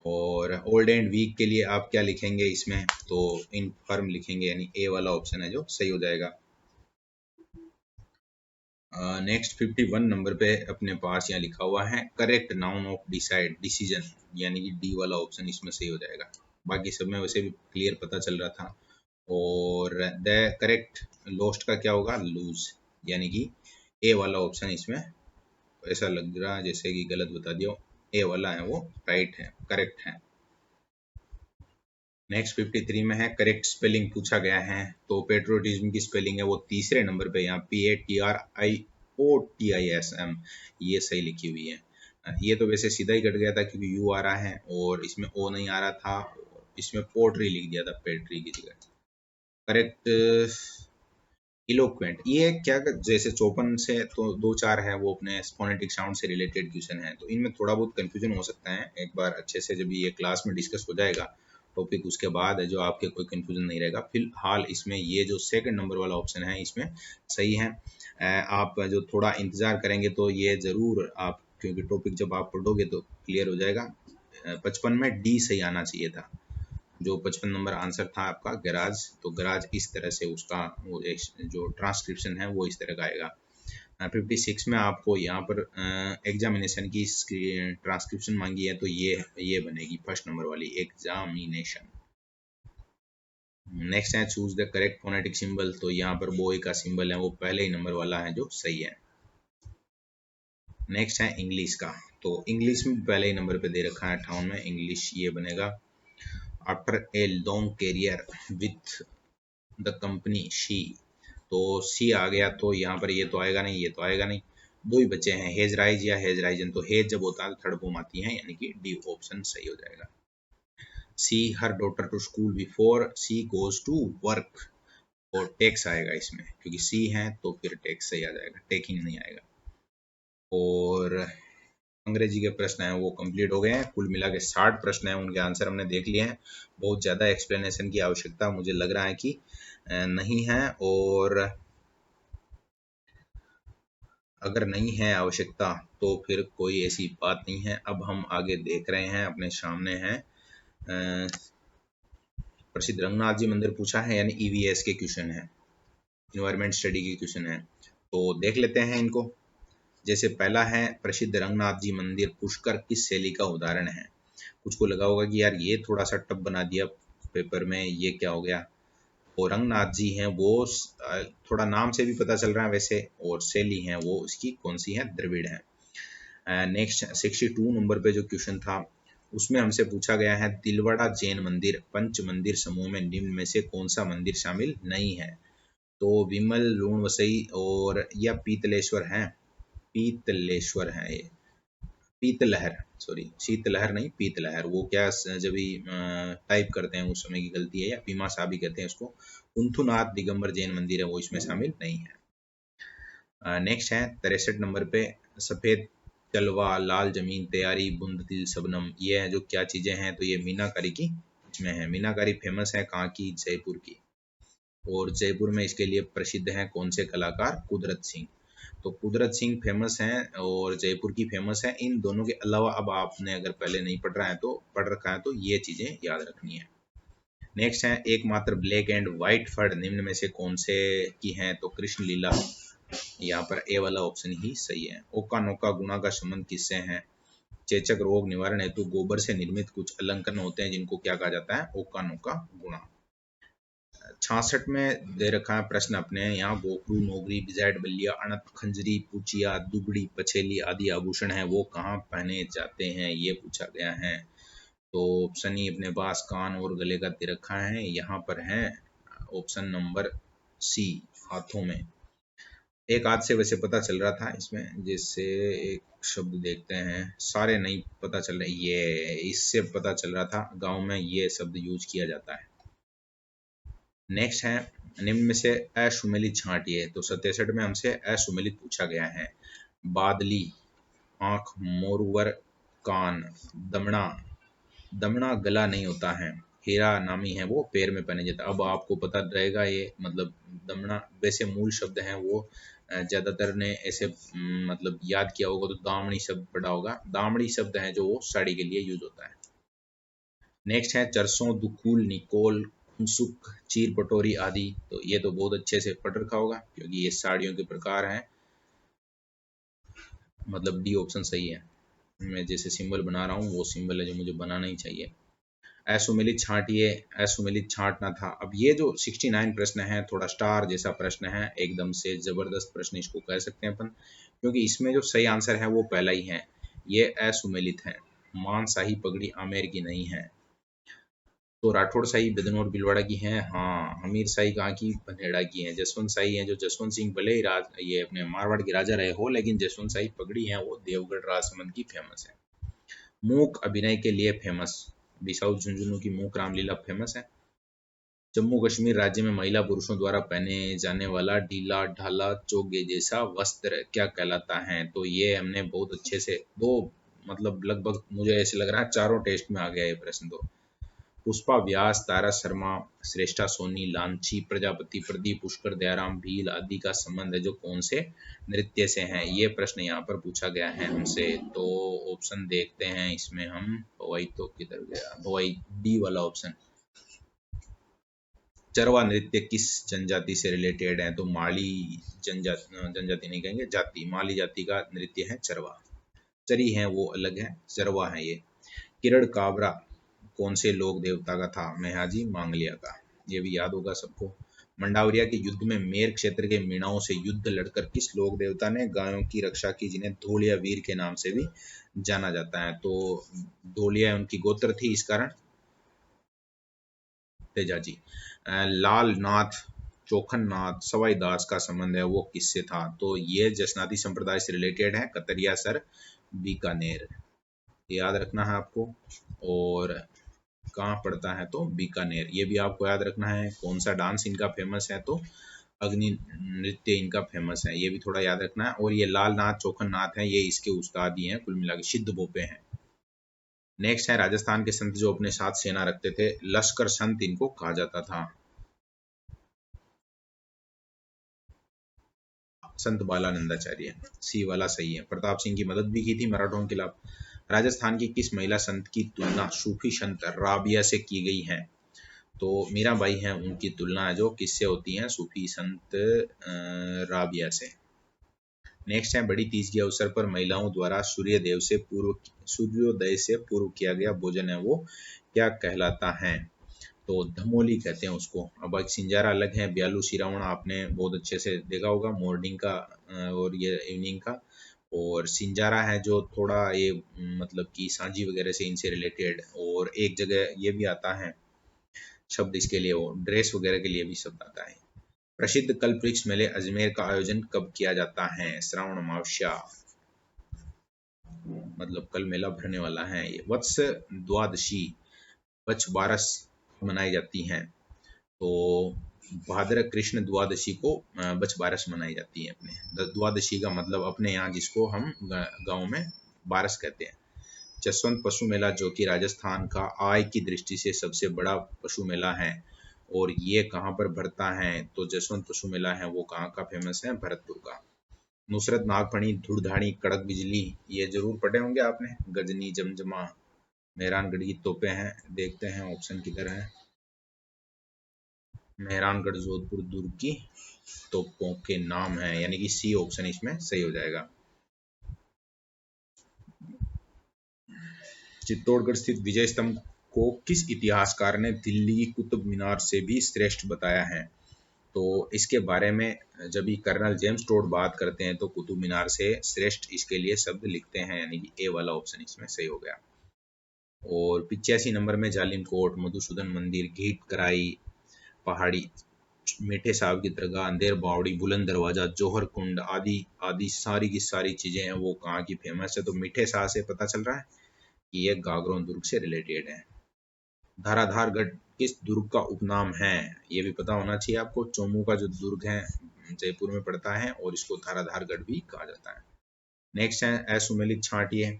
और ओल्ड एंड वीक के लिए आप क्या लिखेंगे इसमें, तो इनफर्म लिखेंगे, यानी ए वाला ऑप्शन है जो सही हो जाएगा। नेक्स्ट 51 नंबर पे अपने पास यहाँ लिखा हुआ है, correct noun of decide decision, यानी कि डी वाला ऑप्शन इसमें सही हो जाएगा। बाकी सब में वैसे भी क्लियर पता चल रहा था। और द करेक्ट लोस्ट का क्या होगा, लूज, यानी कि ए वाला ऑप्शन इसमें ऐसा लग रहा है जैसे कि गलत बता दिया, ए वाला है वो राइट है, करेक्ट है। नेक्स्ट 53 में है, करेक्ट स्पेलिंग पूछा गया है, तो पेट्रोटिज्म की स्पेलिंग है वो तीसरे नंबर पे, यहाँ PATRIOTISM ये सही लिखी हुई है। ये तो वैसे सीधा ही कट गया था क्योंकि यू आ रहा है और इसमें ओ नहीं आ रहा था, इसमें पोट्री लिख दिया था पेट्री की जगह। करेक्ट इलोक्वेंट, ये क्या जैसे 54 से तो 2-4 है वो अपने फोनेटिक साउंड से रिलेटेड क्वेश्चन है, तो इनमें थोड़ा बहुत कंफ्यूजन हो सकता है। एक बार अच्छे से जब ये क्लास में डिस्कस हो जाएगा टॉपिक, उसके बाद है जो आपके कोई कंफ्यूजन नहीं रहेगा। फिलहाल इसमें ये जो सेकंड नंबर वाला ऑप्शन है इसमें सही है। आप जो थोड़ा इंतजार करेंगे तो ये ज़रूर आप, क्योंकि टॉपिक जब आप पढ़ोगे तो क्लियर हो जाएगा। 55 में डी सही आना चाहिए था, जो 55 नंबर आंसर था आपका गराज, तो गराज इस तरह से उसका वो जो ट्रांसक्रिप्शन है वो इस तरह का आएगा। 56 में आपको यहाँ पर एग्जामिनेशन की ट्रांसक्रिप्शन मांगी है, तो ये बनेगी फर्स्ट नंबर वाली, एग्जामिनेशन। नेक्स्ट है, choose the correct phonetic symbol, तो यहाँ पर बॉय का सिंबल है वो पहले ही नंबर वाला है जो सही है। नेक्स्ट है इंग्लिश का, तो इंग्लिश में पहले ही नंबर पे दे रखा है 58 में, इंग्लिश ये बनेगा। After a long career with the company she, तो सी आ गया तो यहाँ पर ये तो आएगा नहीं, ये तो आएगा नहीं, दो ही बचे हैं, हेज राइज या हेज राइजन, तो हेज जब होता है तो थर्ड फॉर्म आती है, यानी कि डी ऑप्शन सही हो जाएगा। She her daughter to school before she goes to work, और टेक्स आएगा इसमें, क्योंकि सी है तो फिर टेक्स सही आ जाएगा, टेकिंग नहीं आएगा। और अंग्रेजी के प्रश्न हैं वो कंप्लीट हो गए हैं, कुल मिला के 60 प्रश्न हैं, उनके आंसर हमने देख लिए हैं। बहुत ज़्यादा एक्सप्लेनेशन की आवश्यकता मुझे लग रहा है कि नहीं है, और अगर नहीं है आवश्यकता तो फिर कोई ऐसी बात नहीं है। अब हम आगे देख रहे हैं, अपने सामने हैं प्रसिद्ध रंगनाथ जी मंदिर पूछा है, यानी ईवीएस के क्वेश्चन है, इन्वायरमेंट स्टडी के क्वेश्चन है, तो देख लेते हैं इनको। जैसे पहला है, प्रसिद्ध रंगनाथ जी मंदिर पुष्कर किस शैली का उदाहरण है। कुछ को लगा होगा कि यार ये थोड़ा सा टफ बना दिया पेपर में, ये क्या हो गया। और रंगनाथ जी हैं वो थोड़ा नाम से भी पता चल रहा है वैसे, और शैली है वो इसकी कौन सी है, द्रविड़ है। नेक्स्ट 62 नंबर पे जो क्वेश्चन था उसमें हमसे पूछा गया है, दिलवाड़ा जैन मंदिर पंच मंदिर समूह में निम्न में से कौन सा मंदिर शामिल नहीं है। तो विमल, लूणवसई और या पीतलेश्वर है, पीतलेश्वर है ये, पीतलहर, सॉरी शीतलहर नहीं पीतलहर, वो क्या जब भी टाइप करते हैं उस समय की गलती है, या भीमा सा भी कहते हैं उसको। उंथुनाथ दिगंबर जैन मंदिर है वो इसमें शामिल नहीं है। नेक्स्ट है 63 नंबर पे, सफेद तलवा, लाल जमीन, तैयारी, बूंद तिल, शबनम, ये है जो क्या चीजें हैं, तो ये मीनाकारी की इसमें है। मीनाकारी फेमस है कहाँ की, जयपुर की, और जयपुर में इसके लिए प्रसिद्ध है कौन से कलाकार, कुदरत सिंह। तो कुदरत सिंह फेमस हैं और जयपुर की फेमस है। इन दोनों के अलावा अब आपने अगर पहले नहीं पढ़ रहा है तो पढ़ रखा है तो ये चीजें याद रखनी है। नेक्स्ट है, एकमात्र ब्लैक एंड व्हाइट फर्ड निम्न में से कौन से की है, तो कृष्ण लीला, यहाँ पर ए वाला ऑप्शन ही सही है। ओका नौका गुणा का संबंध किससे है। चेचक रोग निवारण हेतु गोबर से निर्मित कुछ अलंकरण होते हैं जिनको क्या कहा जाता है, ओका नौका गुणा। 66 में दे रखा है प्रश्न अपने यहाँ, बोकरू, नोगरी, बिजैड, बल्लिया, अणत, खंजरी, पुचिया, दुगड़ी, पछेली आदि आभूषण है वो कहाँ पहने जाते हैं, ये पूछा गया है। तो ऑप्शन ही अपने पास कान और गले का दे रखा है, यहाँ पर है ऑप्शन नंबर सी, हाथों में। एक हाथ से वैसे पता चल रहा था इसमें, जिससे एक शब्द देखते हैं, सारे नहीं पता चल रहे, ये इससे पता चल रहा था गांव में ये शब्द यूज किया जाता है। नेक्स्ट है, निम्न में से असुमेलित छांटिए, तो 67 में हमसे असुमेलित पूछा गया है। बादली, आंख, मोरवर, कान, दमना, दमना गला नहीं होता है, हीरा नामी है वो पैर में पहने जाता है। अब आपको पता रहेगा ये, मतलब दमना वैसे मूल शब्द है वो, ज्यादातर ने ऐसे मतलब याद किया होगा तो दामड़ी शब्द पढ़ा होगा, दामड़ी शब्द है जो वो साड़ी के लिए यूज होता है। नेक्स्ट है, चरसों, दुकूल, निकोल, खुनसुक, चीर पटोरी आदि, तो ये तो बहुत अच्छे से पढ़ रखा होगा क्योंकि ये साड़ियों के प्रकार हैं, मतलब डी ऑप्शन सही है। मैं जैसे सिंबल बना रहा हूँ वो सिंबल है जो मुझे बनाना ही चाहिए। असुमेलित छांटिए, असुमेलित छांटना था। अब ये जो 69 प्रश्न है थोड़ा स्टार जैसा प्रश्न है, एकदम से जबरदस्त प्रश्न इसको कह सकते हैं अपन, क्योंकि इसमें जो सही आंसर है वो पहला ही है, ये असुमेलित है। मान शाही पगड़ी आमेर की नहीं है, तो राठौड़ शाही बिदनौर भीलवाड़ा की है। हाँ, हमीर शाही कहाँ की, पनहेड़ा की है। जसवंत शाही है जो जसवंत सिंह भले ही ये अपने मारवाड़ के राजा रहे हो, लेकिन जसवंत शाही पगड़ी है वो देवगढ़ राजसमंद की फेमस है। मूक अभिनय के लिए फेमस, बिसाऊ झुंझुनू की मूक रामलीला फेमस है। जम्मू कश्मीर राज्य में महिला पुरुषों द्वारा पहने जाने वाला ढीला ढाला चोगे जैसा वस्त्र क्या कहलाता है, तो ये हमने बहुत अच्छे से दो, मतलब लगभग मुझे ऐसे लग रहा है चारों टेस्ट में आ गया ये प्रश्न। तो पुष्पा व्यास, तारा शर्मा, श्रेष्ठा सोनी, लांछी प्रजापति, प्रदीप पुष्कर, दयाराम भील आदि का संबंध है जो कौन से नृत्य से है, ये प्रश्न यहाँ पर पूछा गया है हमसे। तो ऑप्शन देखते हैं इसमें हम, भवाई तो किधर गया, भवाई डी वाला ऑप्शन। चरवा नृत्य किस जनजाति से रिलेटेड है, तो माली जनजाति नहीं कहेंगे, जाति, माली जाति का नृत्य है चरवा। चरी है वो अलग है, चरवा है ये। किरण काबरा कौन से लोक देवता का था, मेहाजी मांगलिया का, ये भी याद होगा सबको। मंडावरिया के युद्ध में मेर क्षेत्र के मीणाओं से युद्ध लड़कर किस लोक देवता ने गायों की रक्षा की, जिन्हें धोलिया वीर के नाम से भी जाना जाता है। तो धोलिया उनकी गोत्र थी इस कारण, तेजाजी। लाल नाथ चोखन नाथ सवाई दास का संबंध है वो किससे था? तो ये जसनाती संप्रदाय से रिलेटेड है, कतरिया सर बीकानेर, याद रखना है आपको। और कहाँ पड़ता है? तो बीकानेर। ये भी आपको याद रखना है। कौन सा डांस इनका फेमस है? तो अग्नि नृत्य इनका फेमस है, ये भी थोड़ा याद रखना है। और ये लाल नाथ चोखन नाथ है, ये इसके उस्ताद ही हैं, कुल मिला के सिद्ध बोपे हैं। नेक्स्ट है राजस्थान के संत जो अपने साथ सेना रखते थे, लश्कर संत इनको कहा जाता था। संत बालानंदाचार्य, सी वाला सही है। प्रताप सिंह की मदद भी की थी मराठों के खिलाफ। राजस्थान की किस महिला संत की तुलना सूफी संत राबिया से की गई है? तो मीराबाई हैं, उनकी तुलना जो किससे होती है? सूफी संत राबिया से। नेक्स्ट है बड़ी तीज के अवसर पर महिलाओं द्वारा सूर्योदय से पूर्व किया गया भोजन है वो क्या कहलाता है? तो धमोली कहते हैं उसको। अब एक सिंजारा अलग है, ब्यालू सिरावण आपने बहुत अच्छे से देखा होगा, मॉर्निंग का और ये इवनिंग का। और सिंजारा है जो थोड़ा ये मतलब कि सांझी वगैरह से इनसे रिलेटेड। और एक जगह ये भी आता है शब्द इसके लिए, वो ड्रेस वगैरह के लिए भी शब्द आता है। प्रसिद्ध कल्प वृक्ष मेले अजमेर का आयोजन कब किया जाता है? श्रावण अमावस्या, मतलब कल मेला भरने वाला है। ये वत्स द्वादशी वत्स बारस मनाई जाती हैं। तो भाद्र कृष्ण द्वादशी को बछ बारस मनाई जाती है अपने। द्वादशी का मतलब अपने यहाँ जिसको हम गांव में बारस कहते हैं। जसवंत पशु मेला जो कि राजस्थान का आय की दृष्टि से सबसे बड़ा पशु मेला है, और ये कहाँ पर भरता है? तो जसवंत पशु मेला है वो कहाँ का फेमस है? भरतपुर का। नुसरत नागफणी धुड़धाड़ी कड़क बिजली, ये जरूर पढ़े होंगे आपने। गजनी जमजमा मेहरानगढ़ की तोपे हैं। देखते हैं ऑप्शन किधर है। मेहरानगढ़ जोधपुर दुर्ग की तोपों के नाम है, यानी कि सी ऑप्शन इसमें सही हो जाएगा। चित्तौड़गढ़ स्थित विजय स्तंभ को किस इतिहासकार ने दिल्ली की कुतुब मीनार से भी श्रेष्ठ बताया है? तो इसके बारे में जब भी कर्नल जेम्स टोड बात करते हैं तो कुतुब मीनार से श्रेष्ठ इसके लिए शब्द लिखते हैं, यानी कि ए वाला ऑप्शन इसमें सही हो गया। और 85 नंबर में जालिम कोट, मधुसूदन मंदिर, घीट कराई पहाड़ी, मीठे साहब की दरगाह, अंधेर बावड़ी, बुलंद दरवाजा, जौहर कुंड आदि आदि सारी की सारी चीजें हैं वो कहाँ की फेमस है? तो मीठे साह से पता चल रहा है कि ये गागरों दुर्ग से रिलेटेड है। धाराधारगढ़ किस दुर्ग का उपनाम है? ये भी पता होना चाहिए आपको। चोमू का जो दुर्ग है जयपुर में पड़ता है, और इसको धाराधारगढ़ भी कहा जाता है। नेक्स्ट है असुमेलित छांटिए।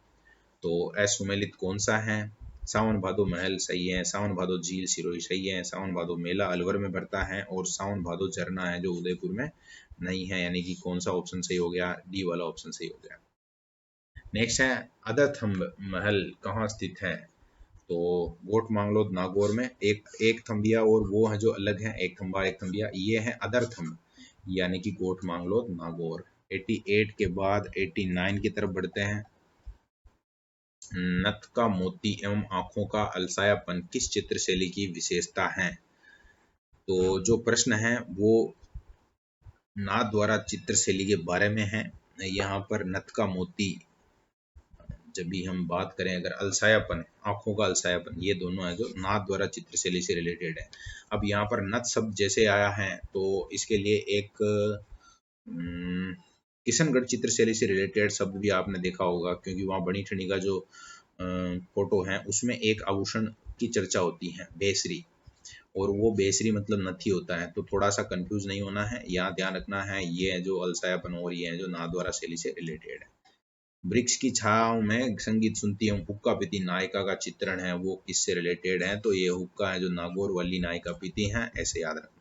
तो असुमेलित कौन सा है? सावन भादो महल सही है। सावन भादो झील सिरोही सही है। सावन भादो मेला अलवर में भरता है। और सावन भादो झरना है जो उदयपुर में नहीं है, यानी कि कौन सा ऑप्शन सही हो गया? डी वाला ऑप्शन सही हो गया। नेक्स्ट है अदरथम्ब महल कहाँ स्थित है? तो गोट मांगलोद नागौर में। एक थम्बिया और वो है जो अलग है, एक थम्बा एक थम्बिया, ये है अदरथम्ब, यानी कि गोट मांगलोद नागौर। 88 के बाद 89 की तरफ बढ़ते हैं। नथ का मोती एवं आंखों का अलसायापन किस चित्रशैली की विशेषता है? तो जो प्रश्न है वो नाथ द्वारा चित्रशैली के बारे में है। यहाँ पर नथ का मोती, जब भी हम बात करें अगर अलसायापन, आंखों का अलसायापन, ये दोनों है जो नाथ द्वारा चित्रशैली से रिलेटेड है। अब यहाँ पर नथ शब्द जैसे आया है तो इसके लिए एक किशनगढ़ चित्रशैली से रिलेटेड शब्द भी आपने देखा होगा, क्योंकि वहाँ बनी ठनी का जो फोटो है उसमें एक आभूषण की चर्चा होती है, बेसरी, और वो बेसरी मतलब नथी होता है। तो थोड़ा सा कंफ्यूज नहीं होना है, यहाँ ध्यान रखना है ये जो अलसायापन और ये है जो नाथ द्वारा शैली से रिलेटेड है। वृक्ष की छांव में संगीत सुनती हूँ हुक्का पीती नायिका का चित्रण है वो किससे रिलेटेड है? तो ये हुक्का है जो नागौर वाली नायिका पीती हैं, ऐसे याद रखना।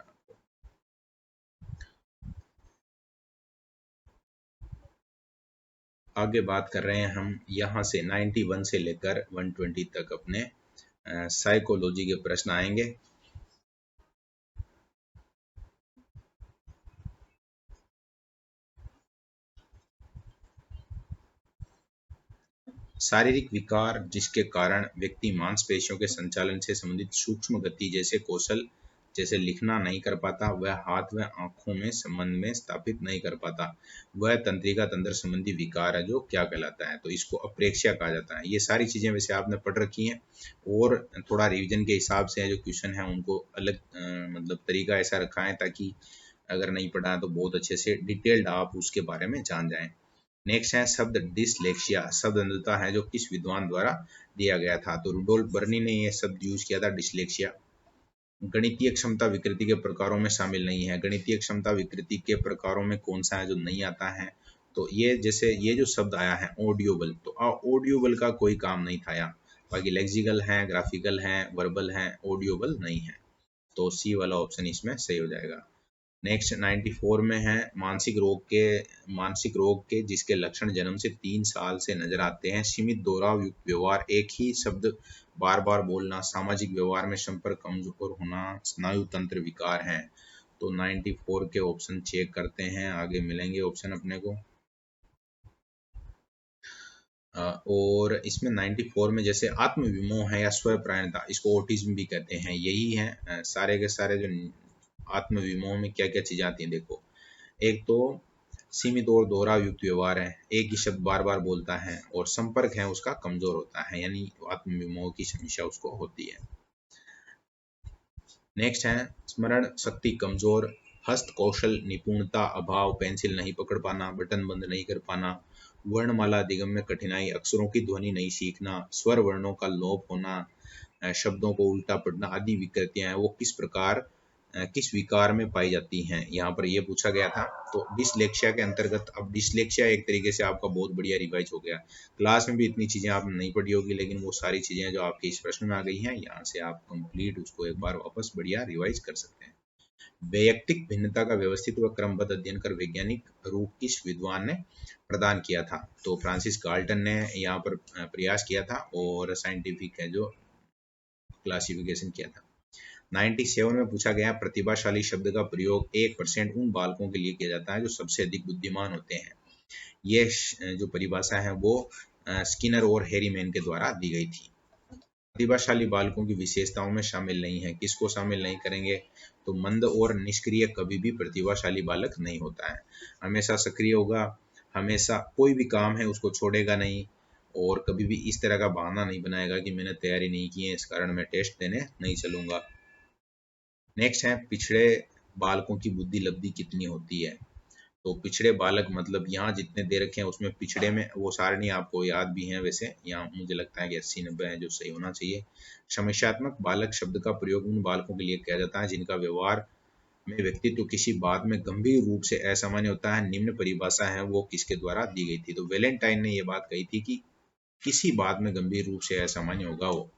आगे बात कर रहे हैं हम यहाँ से 91 से लेकर 120 तक अपने साइकोलॉजी के प्रश्न आएंगे। शारीरिक विकार जिसके कारण व्यक्ति मांसपेशियों के संचालन से संबंधित सूक्ष्म गति जैसे कौशल जैसे लिखना नहीं कर पाता, वह हाथ व आंखों में संबंध में स्थापित नहीं कर पाता, वह तंत्रिका तंत्र संबंधी विकार है जो क्या कहलाता है, तो इसको अप्रेक्ष्या कहा जाता है। ये सारी चीजें वैसे आपने पढ़ रखी हैं और थोड़ा रिवीजन के हिसाब से जो क्वेश्चन है उनको अलग मतलब तरीका ऐसा रखा है ताकि अगर नहीं पढ़ा है तो बहुत अच्छे से डिटेल्ड आप उसके बारे में जान जाएं। नेक्स्ट है शब्द डिसलेक्सिया। शब्द अंधता है जो किस विद्वान द्वारा दिया गया था, तो रुडोल्फ बर्नी ने यह शब्द यूज किया था डिसलेक्सिया। गणितीय क्षमता विकृति के प्रकारों में शामिल नहीं है। गणितीय क्षमता विकृति के प्रकारों में कौन सा है जो नहीं आता है, तो ये जैसे ये जो शब्द आया है ऑडियोबल, तो ऑडियोबल का कोई काम नहीं था यहाँ। बाकी लेक्सिकल है, ग्राफिकल है, वर्बल है, ऑडियोबल नहीं है, तो सी वाला ऑप्शन इसमें सही हो जाएगा। नेक्स्ट 94 में है मानसिक रोग के जिसके लक्षण जन्म से 3 साल से नजर आते हैं। सीमित दोहराव युक्त व्यवहार, एक ही शब्द बार बार बोलना, सामाजिक व्यवहार में संपर्क कमजोर होना, स्नायु तंत्र विकार हैं। तो 94 के ऑप्शन चेक करते हैं, आगे मिलेंगे ऑप्शन अपने को। और इसमें 94 में जैसे आत्मविमोह है या स्वप्रायणता, इसको ऑटिज्म भी कहते हैं, यही है सारे के सारे जो आत्मविमोह में क्या क्या चीजें आती हैं देखो। एक तो सीमित और दोहराव युक्त व्यवहार है, एक ही शब्द बार बार बोलता है, और संपर्क है उसका कमजोर होता है, यानी आत्मविमोह की समस्या उसको होती है। नेक्स्ट है स्मरण शक्ति कमजोर, हस्त कौशल निपुणता अभाव, पेंसिल नहीं पकड़ पाना, बटन बंद नहीं कर पाना, वर्णमाला अधिगम में कठिनाई, अक्षरों की ध्वनि नहीं सीखना, स्वर वर्णों का लोप होना, शब्दों को उल्टा पढ़ना आदि विकृतियां हैं, वो किस विकार में पाई जाती हैं, यहाँ पर ये पूछा गया था। तो डिसलेक्सिया के अंतर्गत, अब डिसलेक्सिया एक तरीके से आपका बहुत बढ़िया रिवाइज हो गया। क्लास में भी इतनी चीजें आपने नहीं पढ़ी होगी, लेकिन वो सारी चीजें जो आपके इस प्रश्न में आ गई हैं, यहाँ से आप कंप्लीट उसको एक बार वापस बढ़िया रिवाइज कर सकते हैं। वैयक्तिक भिन्नता का व्यवस्थित व क्रमबद्ध अध्ययन कर वैज्ञानिक रूप किस विद्वान ने प्रदान किया था, तो फ्रांसिस गाल्टन ने यहाँ पर प्रयास किया था, और साइंटिफिक है जो क्लासिफिकेशन किया था। 97 में पूछा गया प्रतिभाशाली शब्द का प्रयोग 1% उन बालकों के लिए किया जाता है जो सबसे अधिक बुद्धिमान होते हैं। ये जो परिभाषा है वो स्किनर और हैरीमैन के द्वारा दी गई थी। प्रतिभाशाली बालकों की विशेषताओं में शामिल नहीं है, किसको शामिल नहीं करेंगे, तो मंद और निष्क्रिय कभी भी प्रतिभाशाली बालक नहीं होता है, हमेशा सक्रिय होगा, हमेशा कोई भी काम है उसको छोड़ेगा नहीं, और कभी भी इस तरह का बहाना नहीं बनाएगा कि मैंने तैयारी नहीं की है इस कारण मैं टेस्ट देने नहीं चलूंगा। नेक्स्ट है पिछड़े बालकों की बुद्धि लब्धि कितनी होती है, तो पिछड़े बालक मतलब यहाँ जितने दे रखे हैं उसमें पिछड़े में वो सारणी आपको याद भी है, वैसे यहाँ मुझे लगता है कि 80-90 है जो सही होना चाहिए। समस्यात्मक बालक शब्द का प्रयोग उन बालकों के लिए किया जाता है जिनका व्यवहार में व्यक्तित्व किसी बात में गंभीर रूप से असामान्य होता है। निम्न परिभाषा है वो किसके द्वारा दी गई थी, तो वैलेंटाइन ने ये बात कही थी कि किसी बात में गंभीर रूप से असामान्य होगा वो।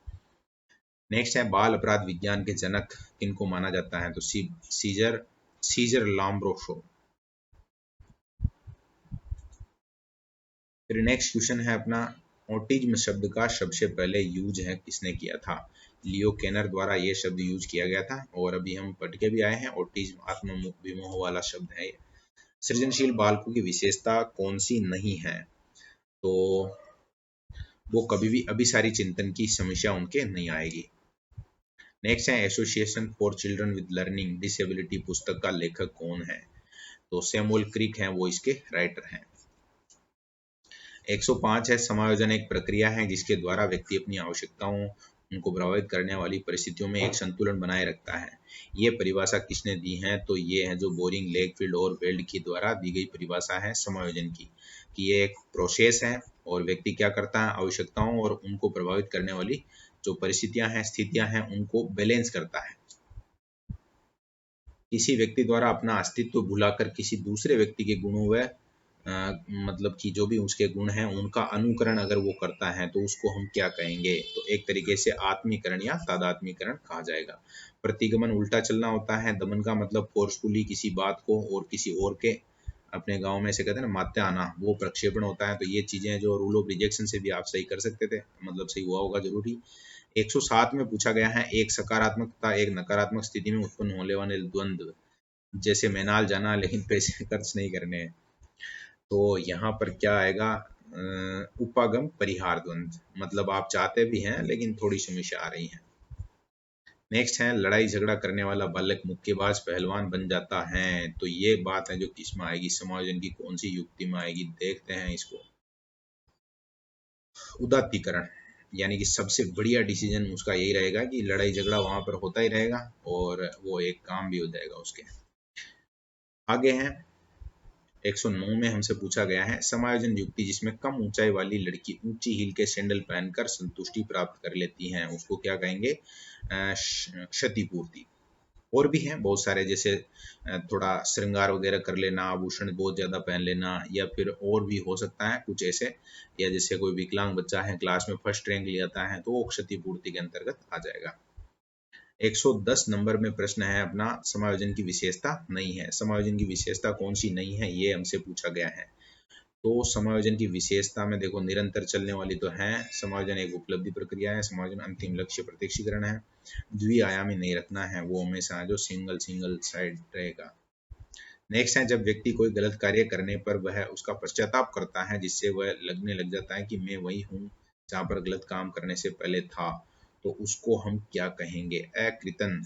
नेक्स्ट है बाल अपराध विज्ञान के जनक किनको माना जाता है, तो सीजर लाम्ब्रोसो। फिर नेक्स्ट क्वेश्चन है अपना, ऑटिज्म शब्द का सबसे पहले यूज है किसने किया था, लियो केनर द्वारा ये शब्द यूज किया गया था, और अभी हम पढ़ के भी आए हैं ऑटिज्म आत्मविमोह वाला शब्द है। सृजनशील बालकों की विशेषता कौन सी नहीं है, तो वो कभी भी अभिसारी चिंतन की समस्या उनके नहीं आएगी। नेक्स्ट है association for children with learning disability पुस्तक का लेखक कौन है, तो सैमुअल क्रिक हैं वो इसके राइटर हैं। 105 है समायोजन एक प्रक्रिया है जिसके द्वारा व्यक्ति अपनी आवश्यकताओं उनको प्रभावित करने वाली परिस्थितियों में एक संतुलन बनाए रखता है। ये परिभाषा किसने दी है, तो ये है जो बोरिंग, लेगफील्ड और वेल्ड की द्वारा दी गई परिभाषा है समायोजन की, कि ये एक प्रोसेस है और व्यक्ति क्या करता है, आवश्यकताओं और उनको प्रभावित करने वाली जो परिस्थितियां हैं, स्थितियां हैं, उनको बैलेंस करता है। किसी व्यक्ति द्वारा अपना अस्तित्व भुलाकर किसी दूसरे व्यक्ति के गुणों व मतलब कि जो भी उसके गुण हैं उनका अनुकरण अगर वो करता है तो उसको हम क्या कहेंगे, तो एक तरीके से आत्मीकरण या तादात्मीकरण कहा जाएगा। प्रतिगमन उल्टा चलना होता है। दमन का मतलब फोर्सफुली किसी बात को और किसी और के, अपने गांव में से कहते हैं ना मात्य आना, वो प्रक्षेपण होता है। तो ये चीजें जो रूल ऑफ रिजेक्शन से भी आप सही कर सकते थे, मतलब सही हुआ होगा जरूरी। 107 में पूछा गया है एक सकारात्मक तथा एक नकारात्मक स्थिति में उत्पन्न होने वाले द्वंद्व, जैसे मैनाल जाना लेकिन पैसे खर्च नहीं करने हैं, तो यहाँ पर क्या आएगा, उपागम परिहार द्वंद्व, मतलब आप चाहते भी हैं लेकिन थोड़ी समस्या आ रही है। नेक्स्ट है लड़ाई झगड़ा करने वाला बालक मुक्केबाज पहलवान बन जाता है। तो ये बात है जो किसमें आएगी, समायोजन की कौन सी युक्ति में आएगी, देखते हैं इसको। उदात्तीकरण, यानी कि सबसे बढ़िया डिसीजन उसका यही रहेगा कि लड़ाई झगड़ा वहां पर होता ही रहेगा और वो एक काम भी हो जाएगा उसके। आगे है 109 में हमसे पूछा गया है समायोजन युक्ति जिसमें कम ऊंचाई वाली लड़की ऊंची हील के सैंडल पहनकर संतुष्टि प्राप्त कर लेती है, उसको क्या कहेंगे, क्षतिपूर्ति। और भी हैं बहुत सारे, जैसे थोड़ा श्रृंगार वगैरह कर लेना, आभूषण बहुत ज्यादा पहन लेना, या फिर और भी हो सकता है कुछ ऐसे, या जैसे कोई विकलांग बच्चा है क्लास में फर्स्ट रैंक ले आता है तो वो क्षतिपूर्ति के अंतर्गत आ जाएगा। 110 नंबर में प्रश्न है अपना समायोजन की विशेषता नहीं है। समायोजन की विशेषता कौन सी नहीं है ये हमसे पूछा गया है। तो समायोजन की विशेषता में देखो निरंतर चलने वाली तो है, समायोजन एक उपलब्धि प्रक्रिया है, समायोजन अंतिम लक्ष्य प्रत्यक्षीकरण है, द्विआयामी नहीं रखना है, वो हमेशा जो सिंगल साइड रहेगा। नेक्स्ट है जब व्यक्ति कोई गलत कार्य करने पर वह उसका पश्चाताप करता है जिससे वह लगने लग जाता है कि मैं वही हूँ जहाँ पर गलत काम करने से पहले था, तो उसको हम क्या कहेंगे, अकृतन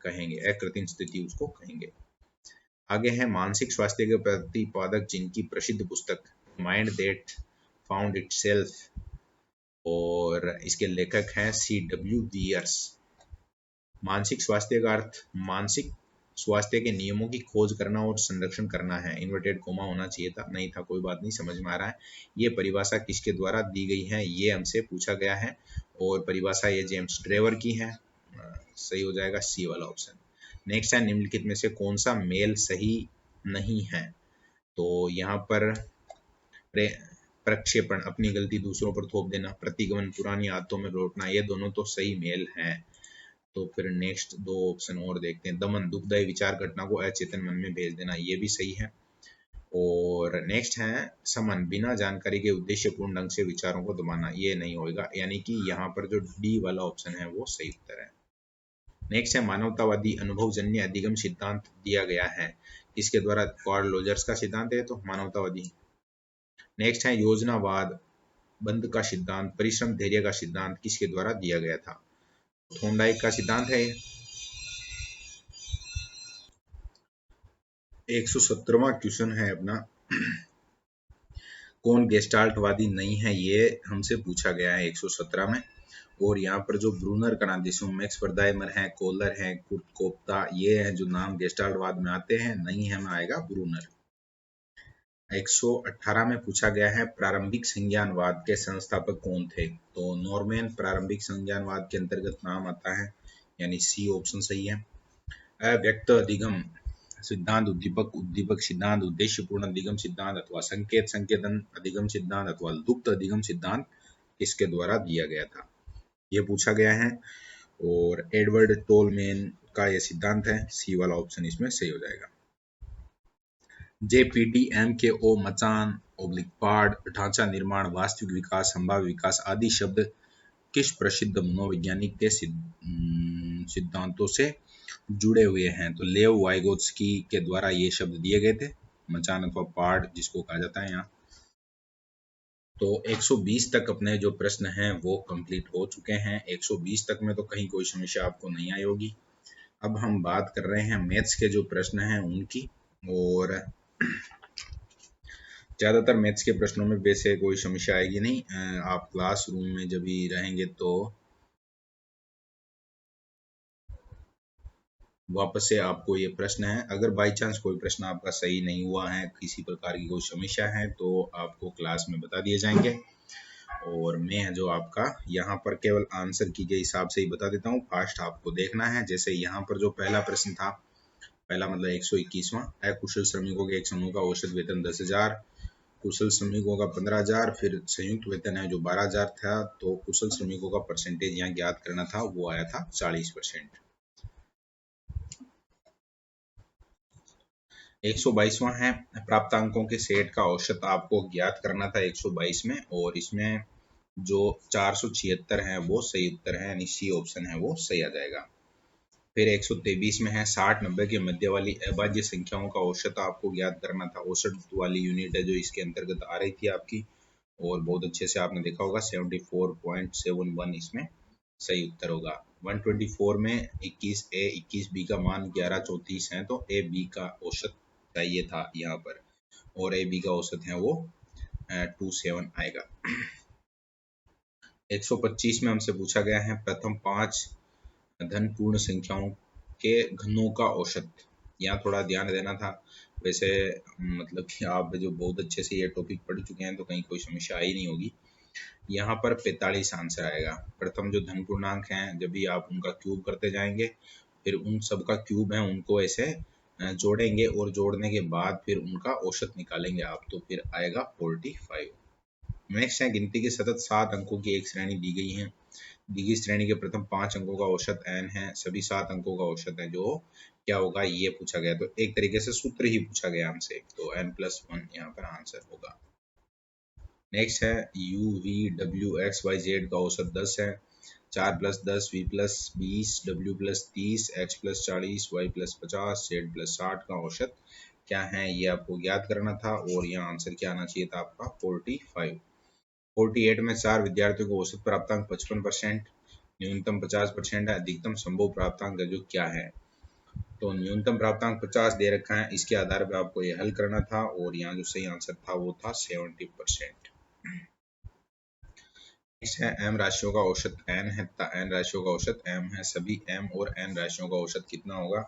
कहेंगे, अकृत्रिम स्थिति उसको कहेंगे। आगे है मानसिक स्वास्थ्य के प्रतिपादक जिनकी प्रसिद्ध पुस्तक माइंड दैट फाउंड इटसेल्फ, और इसके लेखक हैं C.W. वियर्स। मानसिक स्वास्थ्य का अर्थ मानसिक स्वास्थ्य के नियमों की खोज करना और संरक्षण करना है। इन्वर्टेड कोमा होना चाहिए था, नहीं था, कोई बात नहीं, समझ में आ रहा है। ये परिभाषा किसके द्वारा दी गई है ये हमसे पूछा गया है, और परिभाषा ये जेम्स ड्रेवर की है। सही हो जाएगा सी वाला ऑप्शन। नेक्स्ट है निम्नलिखित में से कौन सा मेल सही नहीं है। तो यहाँ पर प्रक्षेपण, अपनी गलती दूसरों पर थोप देना, प्रतिगमन, पुरानी आदतों में लौटना, ये दोनों तो सही मेल हैं। तो फिर नेक्स्ट दो ऑप्शन और देखते हैं। दमन, दुखदायी विचार घटना को अचेतन मन में भेज देना, ये भी सही है। और नेक्स्ट है समन, बिना जानकारी के उद्देश्यपूर्ण ढंग से विचारों को दबाना, ये नहीं होगा, यानी कि यहाँ पर जो डी वाला ऑप्शन है वो सही उत्तर है। नेक्स्ट है मानवतावादी अनुभवजन्य अधिगम सिद्धांत दिया गया है, इसके द्वारा कार्ल रोजर्स का सिद्धांत है, तो मानवतावादी। नेक्स्ट है योजनावाद बंद का सिद्धांत, परिश्रम धैर्य का सिद्धांत किसके द्वारा दिया गया था, थॉर्नडाइक का सिद्धांत है। 117वां क्वेश्चन है अपना कौन गेस्टाल्टवादी नहीं है, ये हमसे पूछा गया है 117 में। और यहाँ पर जो ब्रूनर का नाम, जिसमें मैक्स वर्दाइमर है, कोलर है, कुर्ट कोप्ता, ये है जो नाम गेस्टाल्टवाद में आते हैं, नहीं है में आएगा ब्रूनर। 118 में पूछा गया है प्रारंभिक संज्ञानवाद के संस्थापक कौन थे। तो नॉर्मैन प्रारंभिक संज्ञानवाद के अंतर्गत नाम आता है, यानी सी ऑप्शन सही है। अव्यक्त अधिगम सिद्धांत, उद्दीपक उद्दीपक सिद्धांत, उद्देश्यपूर्ण अधिगम सिद्धांत अथवा संकेत संकेतन अधिगम सिद्धांत अथवा लुप्त अधिगम सिद्धांत किसके द्वारा दिया गया था, ये पूछा गया है। और एडवर्ड टोलमैन का यह सिद्धांत है, सी वाला ऑप्शन इसमें सही हो जाएगा। JPTMKO मचान ओब्लिक पार्ट, ढांचा निर्माण, वास्तविक विकास, संभाव्य विकास आदि शब्द किस प्रसिद्ध मनोवैज्ञानिक के सिद्धांतों से जुड़े हुए हैं। तो लेव वाइगोत्स्की के द्वारा ये शब्द दिए गए थे, मचान अथवा पार्ट जिसको कहा जाता है यहाँ। तो 120 तक अपने जो प्रश्न हैं वो कंप्लीट हो चुके हैं। 120 तक में तो कहीं कोई समस्या आपको नहीं आई होगी। अब हम बात कर रहे हैं मैथ्स के जो प्रश्न हैं उनकी, और ज़्यादातर मैथ्स के प्रश्नों में वैसे कोई समस्या आएगी नहीं। आप क्लासरूम में जब भी रहेंगे तो वापस से आपको ये प्रश्न है, अगर बाई चांस कोई प्रश्न आपका सही नहीं हुआ है, किसी प्रकार की कोई समस्या है, तो आपको क्लास में बता दिए जाएंगे। और मैं जो आपका यहाँ पर केवल आंसर की के हिसाब से ही बता देता हूँ, फास्ट आपको देखना है। जैसे यहाँ पर जो पहला प्रश्न था, पहला मतलब 121वां, अकुशल श्रमिकों के एक समूह का औसत वेतन 10,000, कुशल श्रमिकों का 15,000, फिर संयुक्त वेतन है जो 12,000 था, तो कुशल श्रमिकों का परसेंटेज यहाँ ज्ञात करना था, वो आया था 40%। 122वां है प्राप्तांकों के सेट का औसत आपको ज्ञात करना था 122 में, और इसमें जो 476 है वो सही उत्तर है, यानी सी ऑप्शन है वो सही आ जाएगा। फिर 123 में है 60-90 के मध्य वाली अभाज्य संख्याओं का औसत आपको ज्ञात करना था। औसत वाली यूनिट है जो इसके अंतर्गत आ रही थी आपकी, और बहुत अच्छे से आपने देखा होगा 74.71 इसमें सही उत्तर होगा। 124 में 21A 21B का मान 1134 है, तो AB का औसत चाहिए था यहाँ पर, और AB का औसत है वो 27 आएगा। 125 में हमसे पूछा गया है प्रथम 5 धन पूर्ण संख्याओं के घनों का औसत। यहाँ थोड़ा ध्यान देना था, वैसे मतलब कि आप जो बहुत अच्छे से ये टॉपिक पढ़ चुके हैं तो कहीं कोई समस्या आई नहीं होगी। यहाँ पर 45 आंसर आएगा। प्रथम जो धन पूर्णांक हैं, जब भी आप उनका क्यूब करते जाएंगे, फिर उन सब का क्यूब है उनको ऐसे जोड़ेंगे, और जोड़ने के बाद फिर उनका औसत निकालेंगे आप, तो फिर आएगा 45। नेक्स्ट है गिनती के सतत 7 अंकों की एक श्रेणी दी गई है। दी गई श्रेणी के प्रथम 5 अंकों का औसत n है, सभी 7 अंकों का औसत है, जो क्या होगा ये पूछा गया। तो एक तरीके से सूत्र ही पूछा गया हमसे, तो n+1 यहाँ पर आंसर होगा। नेक्स्ट है u v w x y z का औसत 10 है। 4 + 10 v + 20 w + 30 x + 40 y + 50 z + 60 का औसत क्या है, ये आपको ज्ञात करना था, और यहाँ आंसर क्या आना चाहिए था आपका 45। 48 में 4 विद्यार्थियों को औसत प्राप्तांक 55%, न्यूनतम 50% है, अधिकतम संभव प्राप्तांक जो क्या है। तो न्यूनतम प्राप्तांक 50 दे रखा है, इसके आधार पर आपको ये हल करना था, और यहाँ जो सही आंसर था वो था 70%। नेक्स्ट है m राशियों का औसत n है तथा n राशियों का औसत m है। सभी m और n राशियों का औसत कितना होगा,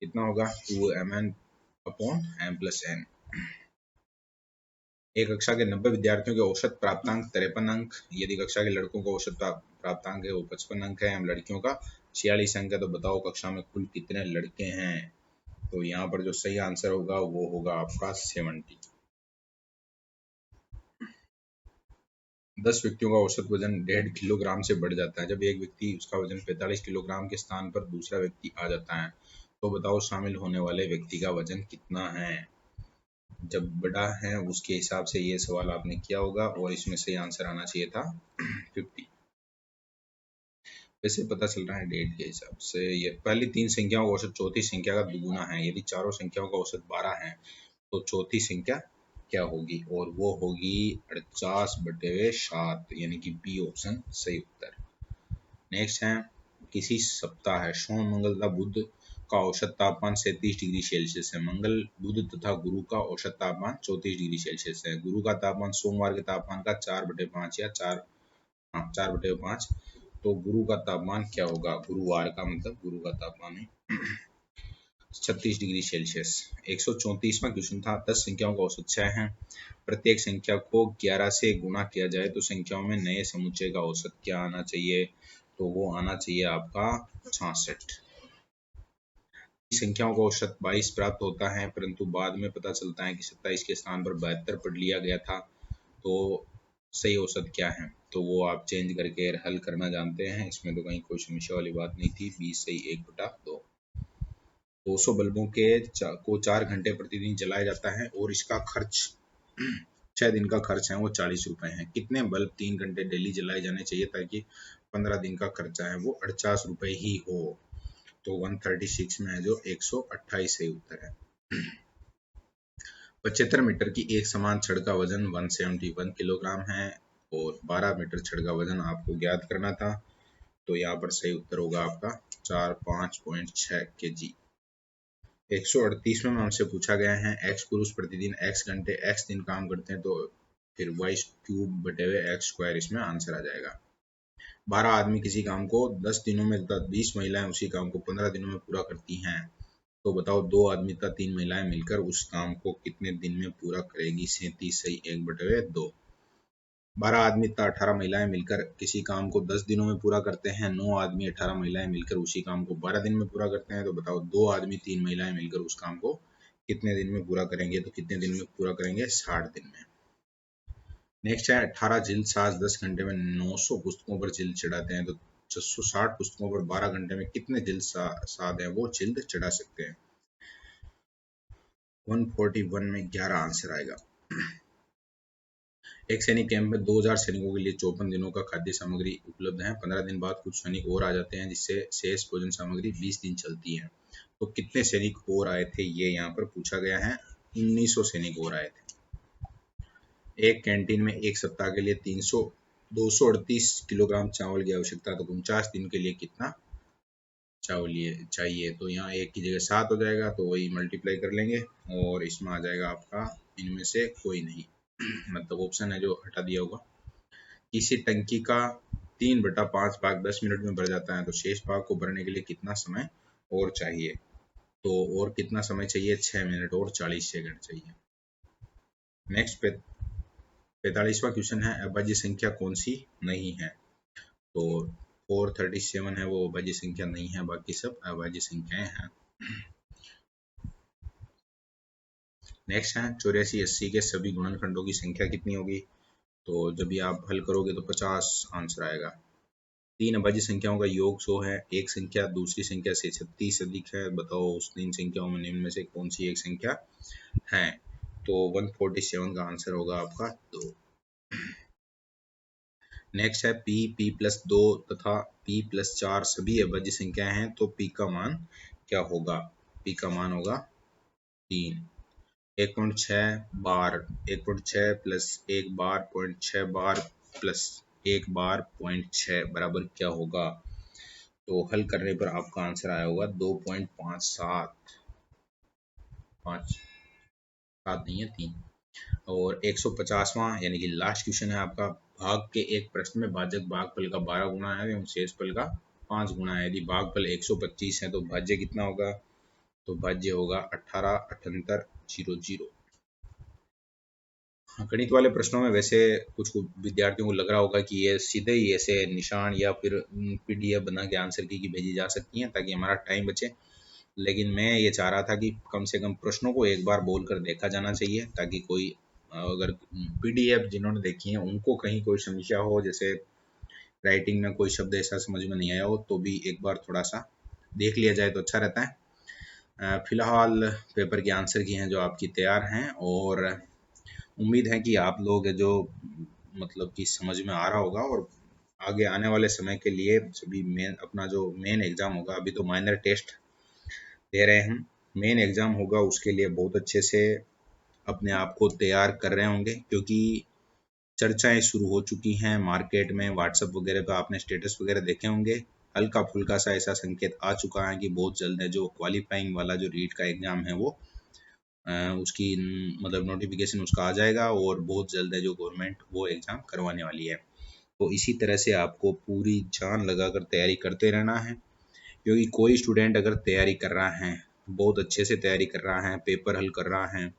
2mn/m+n। एक कक्षा के 90 विद्यार्थियों के औसत प्राप्तांक 53 अंक। यदि कक्षा के लड़कों का औसत प्राप्तांक है वो 55 अंक है, लड़कियों का 46 अंक है, तो बताओ कक्षा में कुल कितने लड़के हैं। तो यहाँ पर जो सही आंसर होगा वो होगा आपका 70। 10 व्यक्तियों का औसत वजन 1.5 किलोग्राम से बढ़ जाता है। जब एक व्यक्ति उसका वजन 45 किलोग्राम के स्थान पर दूसरा व्यक्ति आ जाता है, तो बताओ शामिल होने वाले व्यक्ति का वजन कितना है। जब बड़ा है उसके हिसाब से ये सवाल आपने किया होगा, और इसमें सही आंसर आना चाहिए था 50। वैसे पता चल रहा है डेट के हिसाब से, ये पहली 3 संख्याओं का औसत चौथी संख्या का दुगुना है। यदि चारों संख्याओं का औसत 12 है, तो चौथी संख्या क्या होगी, और वो होगी 48/7, यानी कि बी ऑप्शन सही उत्तर। नेक्स्ट है किसी सप्ताह है सोम मंगल तथा बुध का औसत तापमान 37 डिग्री सेल्सियस है। मंगल बुध तथा गुरु का औसत तापमान 34 डिग्री सेल्सियस है। गुरु का तापमान सोमवार के तापमान का 4/5 या 4/5। तो गुरु का तापमान क्या होगा, गुरुवार का मतलब गुरु का तापमान है 36 डिग्री सेल्सियस। 134वां क्वेश्चन था 10 संख्याओं का औसत 6 है। प्रत्येक संख्या को 11 से गुणा किया जाए तो संख्याओं में नए समुच्चय का औसत क्या आना चाहिए, तो वो आना चाहिए आपका 66। संख्याओं का औसत 22 प्राप्त होता है, परंतु बाद में पता चलता है कि 27 के स्थान पर 72 पढ़ लिया गया था। तो सही औसत क्या है, तो वो आप चेंज करके हल करना जानते हैं, इसमें तो कहीं कोई समस्या वाली बात नहीं थी। 20 सही 1/2। 200 बल्बों को 4 घंटे प्रतिदिन जलाया जाता है, और इसका खर्च 6 दिन का खर्च है वो 40 रुपए है। कितने बल्ब 3 घंटे डेली जलाए जाने चाहिए ताकि 15 दिन का खर्चा है वो 48 रुपए ही हो। तो 136 में है जो 128 सही उत्तर है। 75 मीटर की एक समान छड़ का वजन 171 किलोग्राम है, और 12 मीटर छड़ का वजन आपको ज्ञात करना था। तो यहाँ पर सही उत्तर होगा आपका 45.6 kg। 138वें में हमसे पूछा गया है x पुरुष प्रतिदिन x घंटे x दिन काम करते हैं, तो फिर y³/x², इसमें आंसर आ जाएगा। 12 आदमी किसी काम को 10 दिनों में तथा 20 महिलाएं उसी काम को 15 दिनों में पूरा करती हैं, तो बताओ 2 आदमी तथा 3 महिलाएं मिलकर उस काम को कितने दिन में पूरा करेगी। 37 सही 1/2। 12 आदमी तथा 18 महिलाएं मिलकर किसी काम को 10 दिनों में पूरा करते हैं। 9 आदमी 18 महिलाएं मिलकर उसी काम को 12 दिन में पूरा करते हैं, तो बताओ 2 आदमी 3 महिलाएं मिलकर उस काम को कितने दिन में पूरा करेंगे, तो कितने दिन में पूरा करेंगे, 60 दिन में। नेक्स्ट है 18 जिल्द साज 10 घंटे में 900 पुस्तकों पर जिल्द चढ़ाते हैं, तो 660 पुस्तकों पर 12 घंटे में कितने जिल्द साध है वो जिल्द चढ़ा सकते हैं। 141 में 11 आंसर आएगा। एक सैनिक कैंप में 2000 सैनिकों के लिए 54 दिनों का खाद्य सामग्री उपलब्ध है। 15 दिन बाद कुछ सैनिक और आ जाते हैं, जिससे शेष भोजन सामग्री 20 दिन चलती है। तो कितने सैनिक और आए थे ये यहाँ पर पूछा गया है। 1900 सैनिक और आए थे। एक कैंटीन में एक सप्ताह के लिए 238 किलोग्राम चावल की आवश्यकता, तो 49 दिन के लिए कितना चाहिए तो यहाँ 1 की जगह 7 हो जाएगा, तो वही मल्टीप्लाई कर लेंगे और इसमें आ जाएगा आपका इनमें से कोई नहीं मतलब ऑप्शन है जो हटा दिया होगा। किसी टंकी का 3/5 भाग 10 मिनट में भर जाता है, तो शेष भाग को भरने के लिए कितना समय और चाहिए? तो और कितना समय चाहिए? 6 मिनट और 40 सेकंड चाहिए। नेक्स्ट 45वां क्वेश्चन है, अभाज्य संख्या कौन सी नहीं है? तो 437 है वो अभाज्य संख्या नहीं है, बाकी सब अभाज्य संख्याएं हैं। नेक्स्ट है 84 80 के सभी गुणनखंडों की संख्या कितनी होगी? तो जब भी आप हल करोगे तो 50 आंसर आएगा। 3 अभाज्य संख्याओं का योग 100 है। एक संख्या दूसरी संख्या से 36 अधिक है, बताओ उस 3 संख्याओं में निम्न में से कौन सी एक संख्या है? तो 147 का आंसर होगा आपका 2। नेक्स्ट है p+2 तथा p+4 सभी अभाज्य संख्याएं हैं, तो p का मान क्या होगा? p का मान होगा 3। 1.6 बार 1.6 प्लस 1 बार 0.6 बार प्लस 1 बार 0.6 बराबर क्या होगा? तो हल करने पर आपका आंसर आया होगा 2.57। 5 नहीं है 3। और 150वां यानी कि लास्ट क्वेश्चन है आपका, भाग के एक प्रश्न में भाजक भागफल का 12 गुना है एवं शेषफल का 5 गुना है। यदि भागफल 125 है तो भाज्य कितना होगा? तो भाज्य होगा 18 78 00। गणित वाले प्रश्नों में वैसे कुछ विद्यार्थियों को लग रहा होगा कि ये सीधे ही ऐसे निशान या फिर पीडीएफ बना के आंसर की भेजी जा सकती हैं ताकि हमारा टाइम बचे, लेकिन मैं ये चाह रहा था कि कम से कम प्रश्नों को एक बार बोलकर देखा जाना चाहिए ताकि कोई अगर पीडीएफ जिन्होंने देखी है उनको कहीं कोई समस्या हो, जैसे राइटिंग में कोई शब्द ऐसा समझ में नहीं आया हो, तो भी एक बार थोड़ा सा देख लिया जाए तो अच्छा रहता है। फिलहाल पेपर के आंसर की हैं जो आपकी तैयार हैं, और उम्मीद है कि आप लोग जो मतलब कि समझ में आ रहा होगा, और आगे आने वाले समय के लिए सभी अपना जो मेन एग्ज़ाम होगा, अभी तो माइनर टेस्ट दे रहे हैं, मेन एग्ज़ाम होगा उसके लिए बहुत अच्छे से अपने आप को तैयार कर रहे होंगे, क्योंकि चर्चाएं शुरू हो चुकी हैं मार्केट में, व्हाट्सएप वगैरह पर आपने स्टेटस वगैरह देखे होंगे, हल्का फुल्का सा ऐसा संकेत आ चुका है कि बहुत जल्द है जो क्वालिफाइंग वाला जो रीट का एग्ज़ाम है वो उसकी मतलब नोटिफिकेशन उसका आ जाएगा, और बहुत जल्द है जो गवर्नमेंट वो एग्ज़ाम करवाने वाली है। तो इसी तरह से आपको पूरी जान लगाकर तैयारी करते रहना है, क्योंकि कोई स्टूडेंट अगर तैयारी कर रहा है, बहुत अच्छे से तैयारी कर रहा है, पेपर हल कर रहा है,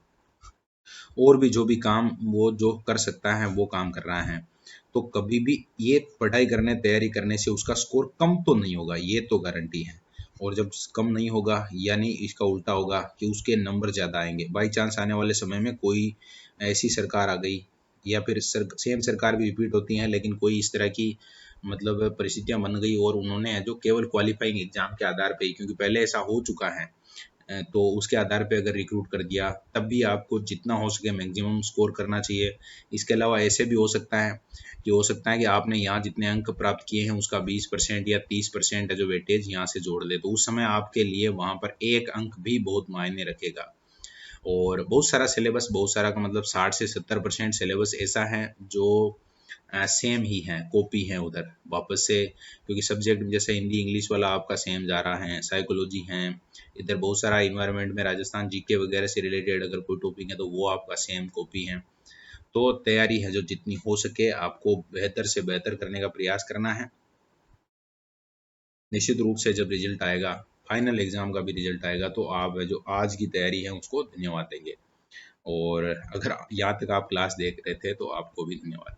और भी जो भी काम वो जो कर सकता है वो काम कर रहा है, तो कभी भी ये पढ़ाई करने तैयारी करने से उसका स्कोर कम तो नहीं होगा, ये तो गारंटी है। और जब कम नहीं होगा यानी इसका उल्टा होगा कि उसके नंबर ज़्यादा आएंगे। बाई चांस आने वाले समय में कोई ऐसी सरकार आ गई, या फिर सेम सरकार भी रिपीट होती है, लेकिन कोई इस तरह की मतलब परिस्थितियां बन गई और उन्होंने जो केवल क्वालिफाइंग एग्जाम के आधार पे ही, क्योंकि पहले ऐसा हो चुका है, तो उसके आधार पे अगर रिक्रूट कर दिया, तब भी आपको जितना हो सके मैक्सिमम स्कोर करना चाहिए। इसके अलावा ऐसे भी हो सकता है कि आपने यहाँ जितने अंक प्राप्त किए हैं उसका 20% या 30% है जो वेटेज यहाँ से जोड़ ले, तो उस समय आपके लिए वहाँ पर एक अंक भी बहुत मायने रखेगा। और बहुत सारा सिलेबस, बहुत सारा का मतलब 60 से 70% सिलेबस ऐसा है जो सेम ही है, कॉपी है उधर वापस से, क्योंकि सब्जेक्ट जैसे हिंदी इंग्लिश वाला आपका सेम जा रहा है, साइकोलॉजी है, इधर बहुत सारा इन्वायरमेंट में राजस्थान जीके वगैरह से रिलेटेड अगर कोई टॉपिक है तो वो आपका सेम कॉपी है। तो तैयारी है जो जितनी हो सके आपको बेहतर से बेहतर करने का प्रयास करना है। निश्चित रूप से जब रिजल्ट आएगा, फाइनल एग्जाम का भी रिजल्ट आएगा, तो आप जो आज की तैयारी है उसको धन्यवाद देंगे। और अगर यहाँ तक आप क्लास देख रहे थे तो आपको भी धन्यवाद।